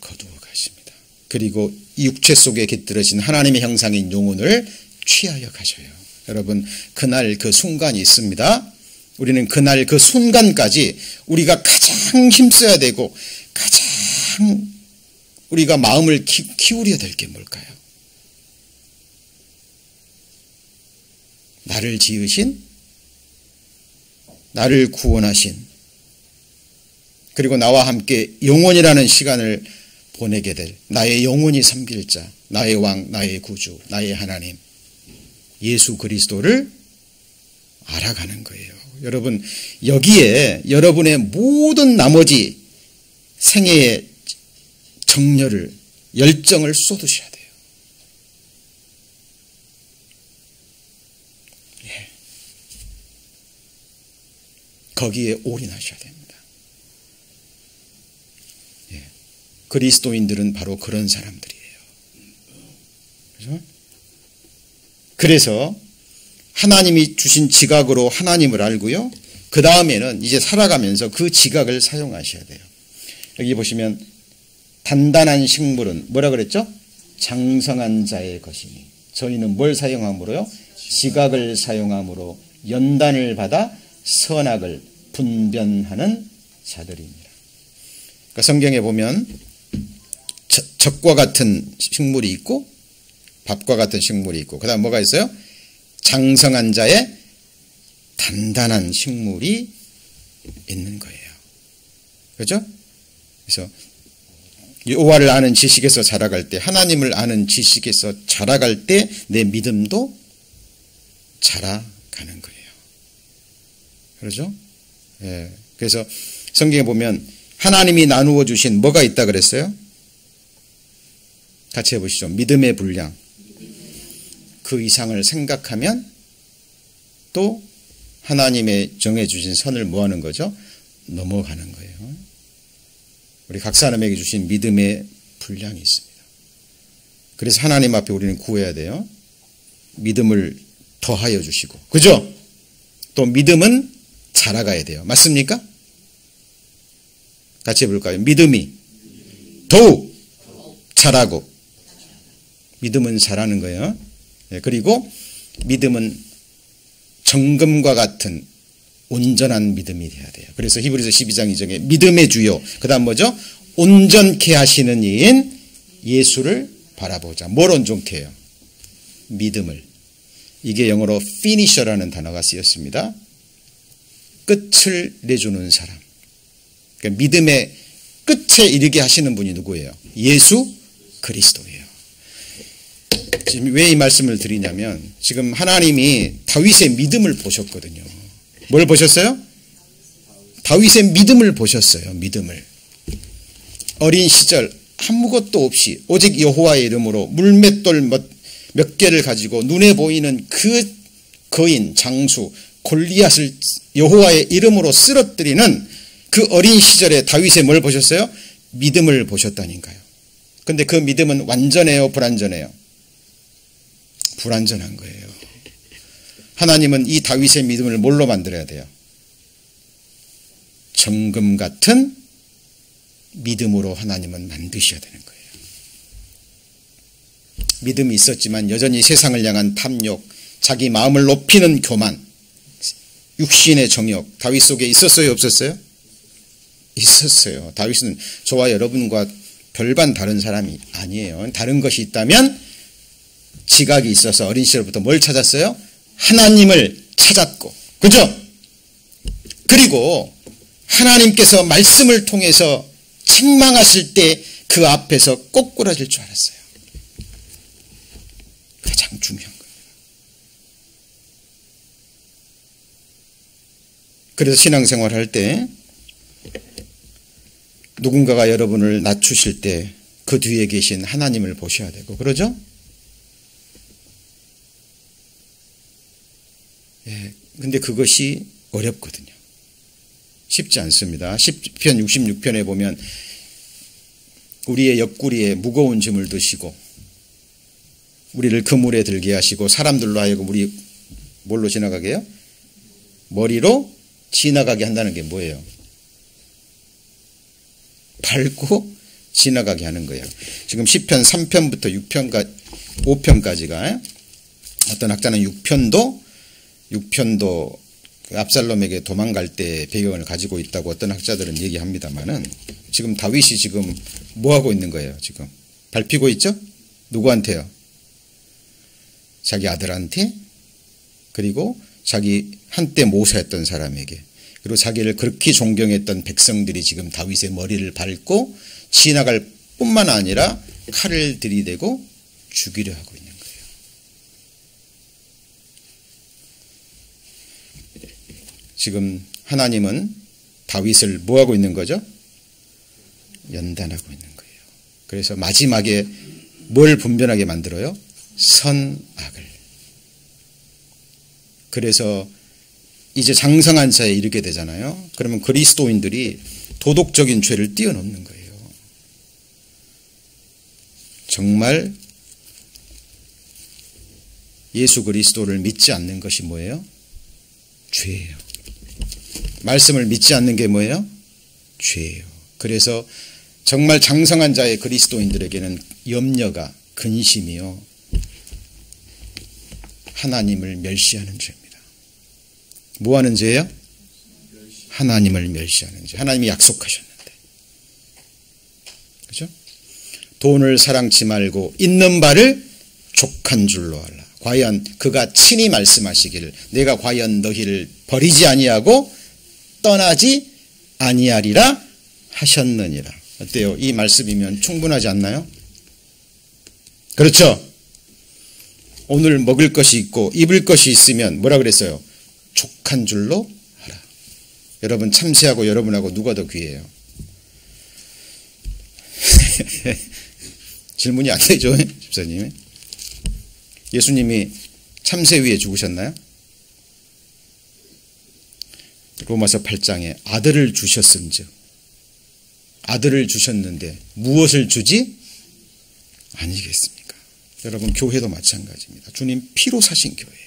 Speaker 1: 거두어 가십니다. 그리고 이 육체 속에 깃들어진 하나님의 형상인 영혼을 취하여 가셔요. 여러분, 그날 그 순간이 있습니다. 우리는 그날 그 순간까지 우리가 가장 힘써야 되고 가장 우리가 마음을 기울여야 될 게 뭘까요? 나를 지으신, 나를 구원하신, 그리고 나와 함께 영원이라는 시간을 보내게 될 나의 영원히 섬길 자, 나의 왕, 나의 구주, 나의 하나님 예수 그리스도를 알아가는 거예요. 여러분, 여기에 여러분의 모든 나머지 생애의 정열을, 열정을 쏟으셔야 돼요. 예. 거기에 올인하셔야 됩니다. 예. 그리스도인들은 바로 그런 사람들이에요. 그렇죠? 그래서 하나님이 주신 지각으로 하나님을 알고요. 그 다음에는 이제 살아가면서 그 지각을 사용하셔야 돼요. 여기 보시면 단단한 식물은 뭐라 그랬죠? 장성한 자의 것이니 저희는 뭘 사용함으로요? 지각을 사용함으로 연단을 받아 선악을 분별하는 자들입니다. 그러니까 성경에 보면 젖과 같은 식물이 있고 밥과 같은 식물이 있고 그 다음 뭐가 있어요? 장성한 자의 단단한 식물이 있는 거예요. 그렇죠? 그래서 여호와를 아는 지식에서 자라갈 때, 하나님을 아는 지식에서 자라갈 때 내 믿음도 자라가는 거예요. 그렇죠? 예. 그래서 성경에 보면 하나님이 나누어 주신 뭐가 있다 그랬어요? 같이 해보시죠. 믿음의 분량. 그 이상을 생각하면 또 하나님의 정해주신 선을 뭐 하는 거죠? 넘어가는 거예요. 우리 각 사람에게 주신 믿음의 분량이 있습니다. 그래서 하나님 앞에 우리는 구해야 돼요. 믿음을 더하여 주시고. 그죠? 또 믿음은 자라가야 돼요. 맞습니까? 같이 해볼까요? 믿음이 더욱 자라고. 믿음은 자라는 거예요. 그리고 믿음은 정금과 같은 온전한 믿음이 돼야 돼요. 그래서 히브리서 12장 2절에 믿음의 주요, 그 다음 뭐죠? 온전케 하시는 이인 예수를 바라보자. 뭘 온전케 해요? 믿음을. 이게 영어로 finisher라는 단어가 쓰였습니다. 끝을 내주는 사람. 그러니까 믿음의 끝에 이르게 하시는 분이 누구예요? 예수 그리스도예요. 지금 왜 이 말씀을 드리냐면 지금 하나님이 다윗의 믿음을 보셨거든요. 뭘 보셨어요? 다윗의 믿음을 보셨어요. 믿음을. 어린 시절 아무것도 없이 오직 여호와의 이름으로 물맷돌 몇 개를 가지고 눈에 보이는 그 거인 장수 골리앗을 여호와의 이름으로 쓰러뜨리는 그 어린 시절에 다윗의 뭘 보셨어요? 믿음을 보셨다니까요. 그런데 그 믿음은 완전해요? 불완전해요? 불완전한 거예요. 하나님은 이 다윗의 믿음을 뭘로 만들어야 돼요? 정금 같은 믿음으로 하나님은 만드셔야 되는 거예요. 믿음이 있었지만 여전히 세상을 향한 탐욕, 자기 마음을 높이는 교만, 육신의 정욕, 다윗 속에 있었어요? 없었어요? 있었어요. 다윗은 저와 여러분과 별반 다른 사람이 아니에요. 다른 것이 있다면 지각이 있어서 어린 시절부터 뭘 찾았어요? 하나님을 찾았고, 그죠? 그리고 하나님께서 말씀을 통해서 책망하실 때 그 앞에서 꼬꾸라질 줄 알았어요. 가장 중요한 거예요. 그래서 신앙생활 할 때 누군가가 여러분을 낮추실 때 그 뒤에 계신 하나님을 보셔야 되고, 그러죠? 예, 근데 그것이 어렵거든요. 쉽지 않습니다. 시편 66편에 보면 우리의 옆구리에 무거운 짐을 드시고 우리를 그물에 들게 하시고 사람들로 하여금 우리 뭘로 지나가게 해요? 머리로 지나가게 한다는 게 뭐예요? 밟고 지나가게 하는 거예요. 지금 시편 3편부터 5편까지가 어떤 학자는 6편도 압살롬에게 도망갈 때 배경을 가지고 있다고 어떤 학자들은 얘기합니다만은 지금 다윗이 지금 뭐 하고 있는 거예요? 지금 밟히고 있죠? 누구한테요? 자기 아들한테, 그리고 자기 한때 모사했던 사람에게, 그리고 자기를 그렇게 존경했던 백성들이 지금 다윗의 머리를 밟고 지나갈 뿐만 아니라 칼을 들이대고 죽이려 하고 있는 거예요. 지금 하나님은 다윗을 뭐 하고 있는 거죠? 연단하고 있는 거예요. 그래서 마지막에 뭘 분별하게 만들어요? 선악을. 그래서 이제 장성한 자에 이르게 되잖아요. 그러면 그리스도인들이 도덕적인 죄를 뛰어넘는 거예요. 정말 예수 그리스도를 믿지 않는 것이 뭐예요? 죄예요. 말씀을 믿지 않는 게 뭐예요? 죄예요. 그래서 정말 장성한 자의 그리스도인들에게는 염려가, 근심이요, 하나님을 멸시하는 죄입니다. 뭐 하는 죄예요? 하나님을 멸시하는 죄. 하나님이 약속하셨는데. 그죠? 돈을 사랑치 말고 있는 바를 족한 줄로 알라. 과연 그가 친히 말씀하시기를 내가 과연 너희를 버리지 아니하고 떠나지 아니하리라 하셨느니라. 어때요? 이 말씀이면 충분하지 않나요? 그렇죠? 오늘 먹을 것이 있고 입을 것이 있으면 뭐라 그랬어요? 족한 줄로 알아. 여러분 참새하고 여러분하고 누가 더 귀해요? 질문이 안 되죠, 집사님? 예수님이 참새 위에 죽으셨나요? 로마서 8장에 아들을 주셨은즉, 아들을 주셨는데 무엇을 주지 아니겠습니까? 여러분 교회도 마찬가지입니다. 주님 피로 사신 교회예요.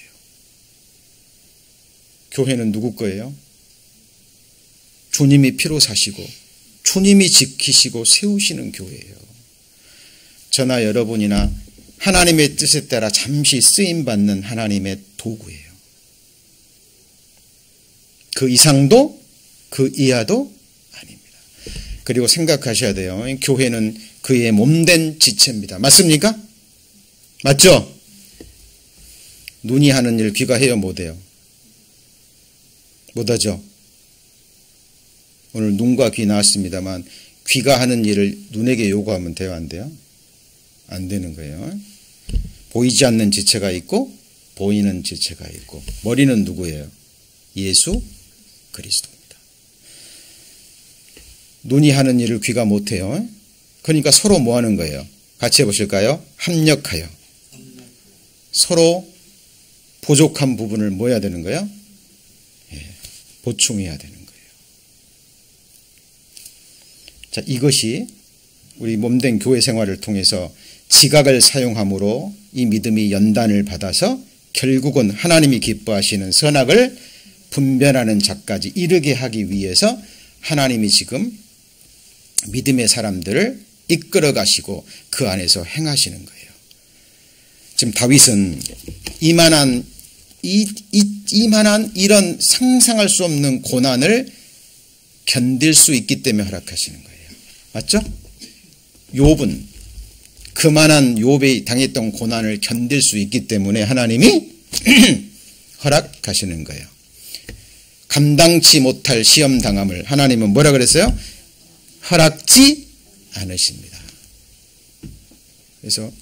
Speaker 1: 교회는 누구 거예요? 주님이 피로 사시고 주님이 지키시고 세우시는 교회예요. 저나 여러분이나 하나님의 뜻에 따라 잠시 쓰임받는 하나님의 도구예요. 그 이상도 그 이하도 아닙니다. 그리고 생각하셔야 돼요. 교회는 그의 몸된 지체입니다. 맞습니까? 맞죠? 눈이 하는 일 귀가 해요? 못해요? 못하죠? 오늘 눈과 귀 나왔습니다만 귀가 하는 일을 눈에게 요구하면 돼요? 안 돼요? 안 되는 거예요. 보이지 않는 지체가 있고 보이는 지체가 있고, 머리는 누구예요? 예수 그리스도입니다. 눈이 하는 일을 귀가 못해요. 그러니까 서로 뭐 하는 거예요? 같이 해보실까요? 합력하여 서로 부족한 부분을 뭐 해야 되는 거예요? 보충해야 되는 거예요. 자, 이것이 우리 몸된 교회 생활을 통해서 지각을 사용함으로 이 믿음이 연단을 받아서 결국은 하나님이 기뻐하시는 선악을 분별하는 자까지 이르게 하기 위해서 하나님이 지금 믿음의 사람들을 이끌어 가시고 그 안에서 행하시는 거예요. 지금 다윗은 이만한 이런 상상할 수 없는 고난을 견딜 수 있기 때문에 허락하시는 거예요. 맞죠? 욥은 그만한 욥이 당했던 고난을 견딜 수 있기 때문에 하나님이 허락하시는 거예요. 감당치 못할 시험 당함을 하나님은 뭐라 그랬어요? 허락지 않으십니다. 그래서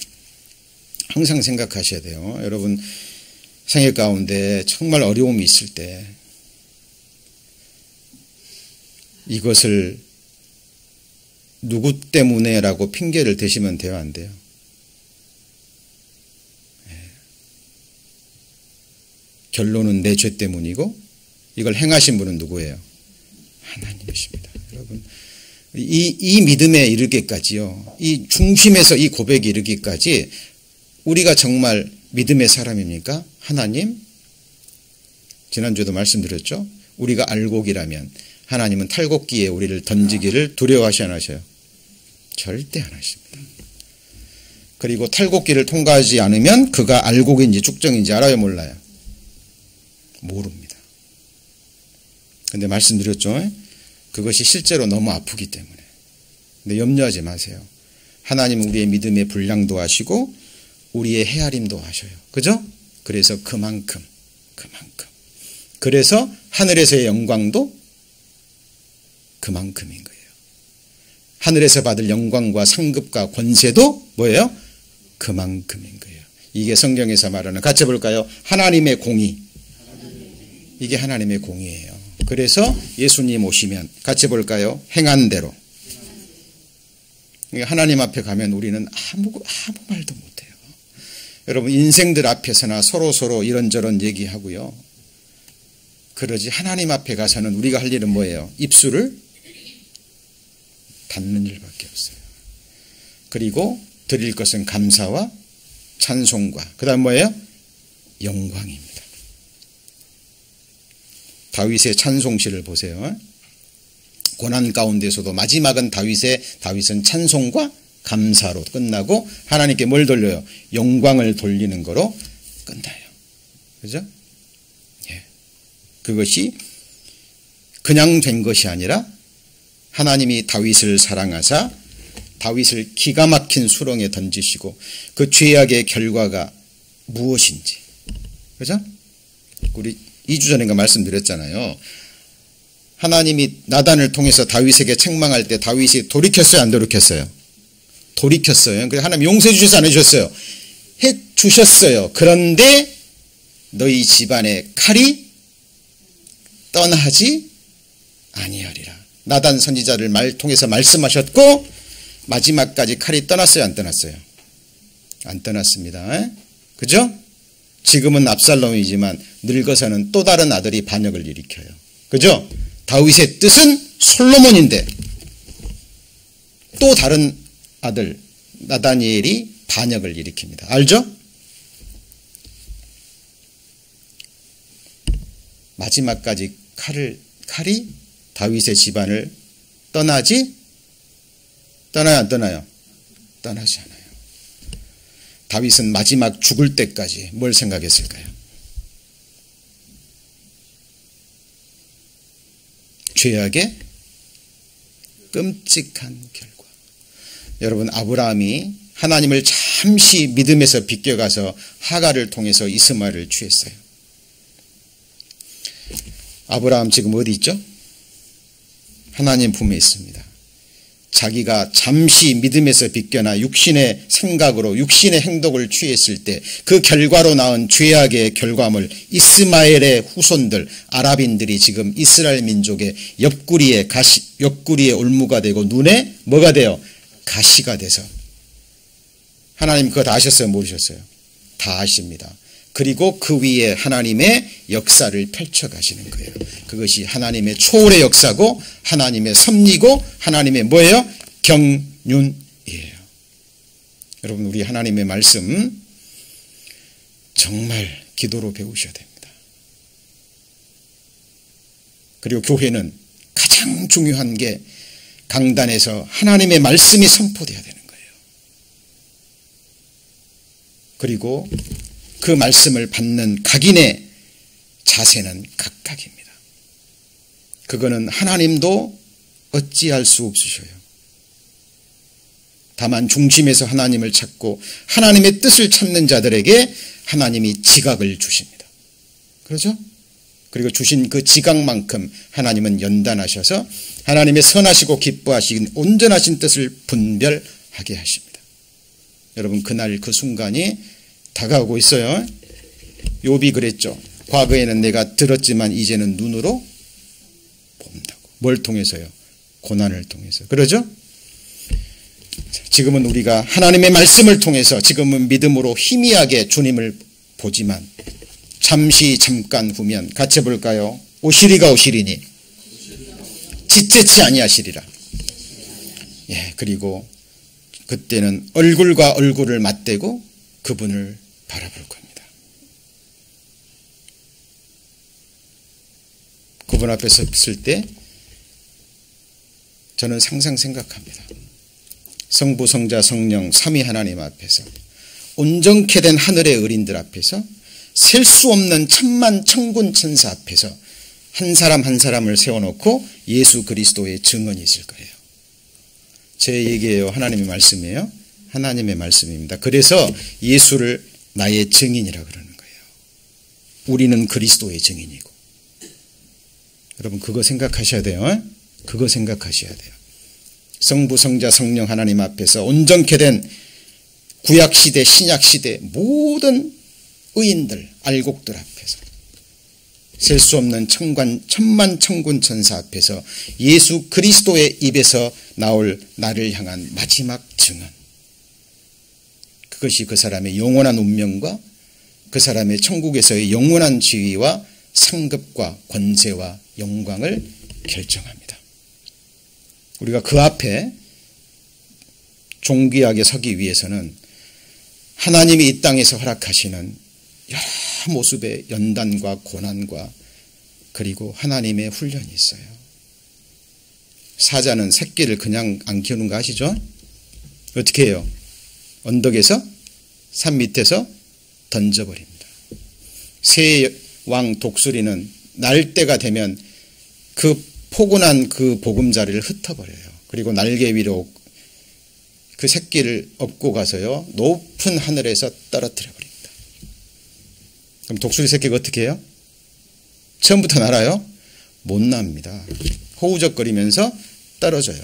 Speaker 1: 항상 생각하셔야 돼요. 여러분 생애 가운데 정말 어려움이 있을 때 이것을 누구 때문에라고 핑계를 대시면 돼요, 안 돼요? 결론은 내 죄 때문이고 이걸 행하신 분은 누구예요? 하나님이십니다. 여러분 이 믿음에 이르기까지요, 이 중심에서 이 고백이 이르기까지 우리가 정말 믿음의 사람입니까? 하나님, 지난주에도 말씀드렸죠. 우리가 알곡이라면 하나님은 탈곡기에 우리를 던지기를 두려워하시 안 하셔요? 절대 안 하십니다. 그리고 탈곡기를 통과하지 않으면 그가 알곡인지 쭉정인지 알아요, 몰라요? 모릅니다. 근데 말씀드렸죠. 그것이 실제로 너무 아프기 때문에. 근데 염려하지 마세요. 하나님은 우리의 믿음의 분량도 하시고 우리의 헤아림도 하셔요. 그죠? 그래서 그만큼. 그래서 하늘에서의 영광도 그만큼인 거예요. 하늘에서 받을 영광과 상급과 권세도 뭐예요? 그만큼인 거예요. 이게 성경에서 말하는, 같이 볼까요? 하나님의 공의. 이게 하나님의 공의예요. 그래서 예수님 오시면 같이 볼까요? 행한 대로. 하나님 앞에 가면 우리는 아무 말도 못해요. 여러분, 인생들 앞에서나 서로 이런저런 얘기하고요. 그러지 하나님 앞에 가서는 우리가 할 일은 뭐예요? 입술을 닫는 일밖에 없어요. 그리고 드릴 것은 감사와 찬송과, 그 다음 뭐예요? 영광입니다. 다윗의 찬송시를 보세요. 고난 가운데서도 마지막은 다윗은 찬송과 감사로 끝나고 하나님께 뭘 돌려요? 영광을 돌리는 거로 끝나요. 그죠? 예. 그것이 그냥 된 것이 아니라 하나님이 다윗을 사랑하사 다윗을 기가 막힌 수렁에 던지시고 그 죄악의 결과가 무엇인지. 그죠? 우리 2주 전인가 말씀드렸잖아요. 하나님이 나단을 통해서 다윗에게 책망할 때 다윗이 돌이켰어요, 안 돌이켰어요? 돌이켰어요. 그래서 하나님 용서해 주셔서 안 해주셨어요? 해 주셨어요. 그런데 너희 집안의 칼이 떠나지 아니하리라. 나단 선지자를 통해서 말씀하셨고 마지막까지 칼이 떠났어요, 안 떠났어요? 안 떠났습니다. 그죠? 지금은 압살롬이지만 늙어서는 또 다른 아들이 반역을 일으켜요. 그죠? 다윗의 뜻은 솔로몬인데 또 다른 아들 나다니엘이 반역을 일으킵니다. 알죠? 마지막까지 칼이 다윗의 집안을 떠나요, 안 떠나요? 떠나지 않아요. 다윗은 마지막 죽을 때까지 뭘 생각했을까요? 죄악의 끔찍한 결과. 여러분, 아브라함이 하나님을 잠시 믿음에서 비껴가서 하갈을 통해서 이스마엘을 취했어요. 아브라함 지금 어디 있죠? 하나님 품에 있습니다. 자기가 잠시 믿음에서 비껴나 육신의 생각으로 육신의 행동을 취했을 때 그 결과로 나온 죄악의 결과물, 이스마엘의 후손들 아랍인들이 지금 이스라엘 민족의 옆구리에 올무가 되고 눈에 뭐가 돼요? 가시가 돼서. 하나님 그거 다 아셨어요, 모르셨어요? 다 아십니다. 그리고 그 위에 하나님의 역사를 펼쳐가시는 거예요. 그것이 하나님의 초월의 역사고 하나님의 섭리고 하나님의 뭐예요? 경륜이에요. 여러분, 우리 하나님의 말씀 정말 기도로 배우셔야 됩니다. 그리고 교회는 가장 중요한 게 강단에서 하나님의 말씀이 선포되어야 되는 거예요. 그리고 그 말씀을 받는 각인의 자세는 각각입니다. 그거는 하나님도 어찌할 수 없으셔요. 다만 중심에서 하나님을 찾고 하나님의 뜻을 찾는 자들에게 하나님이 지각을 주십니다. 그렇죠? 그리고 주신 그 지각만큼 하나님은 연단하셔서 하나님의 선하시고 기뻐하신 온전하신 뜻을 분별하게 하십니다. 여러분, 그날 그 순간이 다가오고 있어요. 욥이 그랬죠. 과거에는 내가 들었지만 이제는 눈으로 본다고. 뭘 통해서요? 고난을 통해서. 그러죠? 지금은 우리가 하나님의 말씀을 통해서 지금은 믿음으로 희미하게 주님을 보지만 잠깐 후면 같이 볼까요? 오시리가 오시리니 지체치 아니하시리라. 예, 그리고 그때는 얼굴과 얼굴을 맞대고 그분을 바라볼 겁니다. 그분 앞에 섰을 때 저는 항상 생각합니다. 성부, 성자, 성령, 삼위 하나님 앞에서 온전케 된 하늘의 의린들 앞에서 셀 수 없는 천만 천군 천사 앞에서 한 사람 한 사람을 세워놓고 예수 그리스도의 증언이 있을 거예요. 제 얘기예요? 하나님의 말씀이에요? 하나님의 말씀입니다. 그래서 예수를 나의 증인이라 그러는 거예요. 우리는 그리스도의 증인이고. 여러분 그거 생각하셔야 돼요. 그거 생각하셔야 돼요. 성부, 성자, 성령 하나님 앞에서 온전케 된 구약시대, 신약시대 모든 의인들, 알곡들 앞에서 셀 수 없는 천만 천군 천사 앞에서 예수 그리스도의 입에서 나올 나를 향한 마지막 증언. 그것이 그 사람의 영원한 운명과 그 사람의 천국에서의 영원한 지위와 상급과 권세와 영광을 결정합니다. 우리가 그 앞에 존귀하게 서기 위해서는 하나님이 이 땅에서 허락하시는 여러 모습의 연단과 고난과 그리고 하나님의 훈련이 있어요. 사자는 새끼를 그냥 안 키우는 거 아시죠? 어떻게 해요? 언덕에서 산 밑에서 던져버립니다. 새 왕 독수리는 날 때가 되면 그 포근한 그 보금자리를 흩어버려요. 그리고 날개 위로 그 새끼를 업고 가서요 높은 하늘에서 떨어뜨려 버립니다. 그럼 독수리 새끼가 어떻게 해요? 처음부터 날아요? 못 납니다. 호우적거리면서 떨어져요.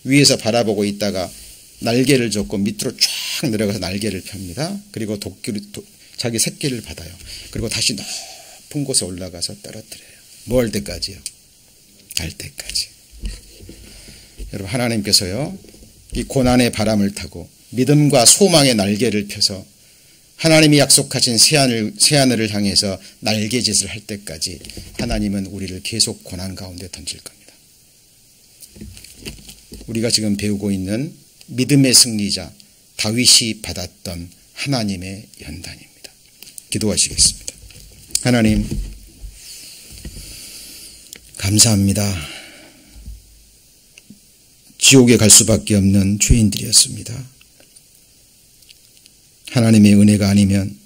Speaker 1: 위에서 바라보고 있다가 날개를 젓고 밑으로 쫙 내려가서 날개를 펴니다. 그리고 자기 새끼를 받아요. 그리고 다시 높은 곳에 올라가서 떨어뜨려요. 뭐 할 때까지요? 갈 때까지. 여러분 하나님께서요 이 고난의 바람을 타고 믿음과 소망의 날개를 펴서 하나님이 약속하신 새하늘을 향해서 날개짓을 할 때까지 하나님은 우리를 계속 고난 가운데 던질 겁니다. 우리가 지금 배우고 있는 믿음의 승리자 다윗이 받았던 하나님의 연단입니다. 기도하시겠습니다. 하나님 감사합니다. 지옥에 갈 수밖에 없는 죄인들이었습니다. 하나님의 은혜가 아니면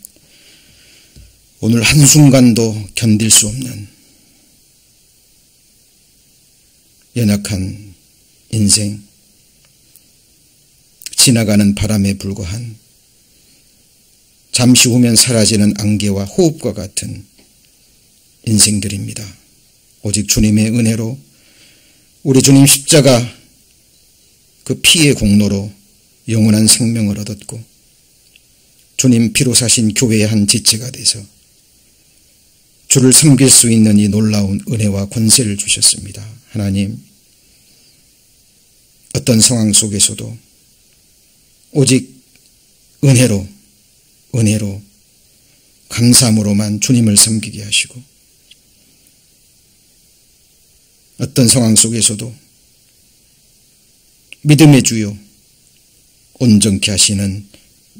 Speaker 1: 오늘 한순간도 견딜 수 없는 연약한 인생, 지나가는 바람에 불과한 잠시 후면 사라지는 안개와 호흡과 같은 인생들입니다. 오직 주님의 은혜로 우리 주님 십자가 그 피의 공로로 영원한 생명을 얻었고 주님 피로 사신 교회의 한 지체가 돼서 주를 섬길 수 있는 이 놀라운 은혜와 권세를 주셨습니다. 하나님 어떤 상황 속에서도 오직 은혜로 감사함으로만 주님을 섬기게 하시고 어떤 상황 속에서도 믿음의 주요 온전케 하시는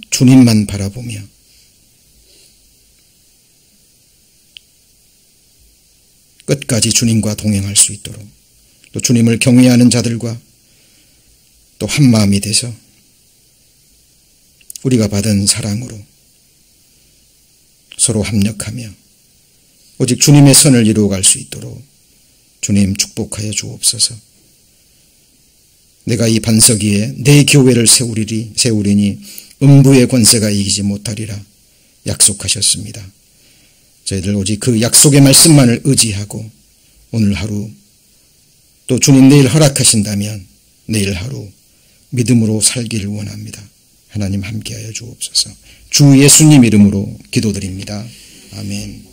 Speaker 1: 주님만 바라보며 끝까지 주님과 동행할 수 있도록 또 주님을 경외하는 자들과 또 한마음이 돼서 우리가 받은 사랑으로 서로 합력하며 오직 주님의 선을 이루어갈 수 있도록 주님 축복하여 주옵소서. 내가 이 반석 위에 내 교회를 세우리니 음부의 권세가 이기지 못하리라 약속하셨습니다. 저희들 오직 그 약속의 말씀만을 의지하고 오늘 하루 또 주님 내일 허락하신다면 내일 하루 믿음으로 살기를 원합니다. 하나님 함께하여 주옵소서. 주 예수님 이름으로 기도드립니다. 아멘.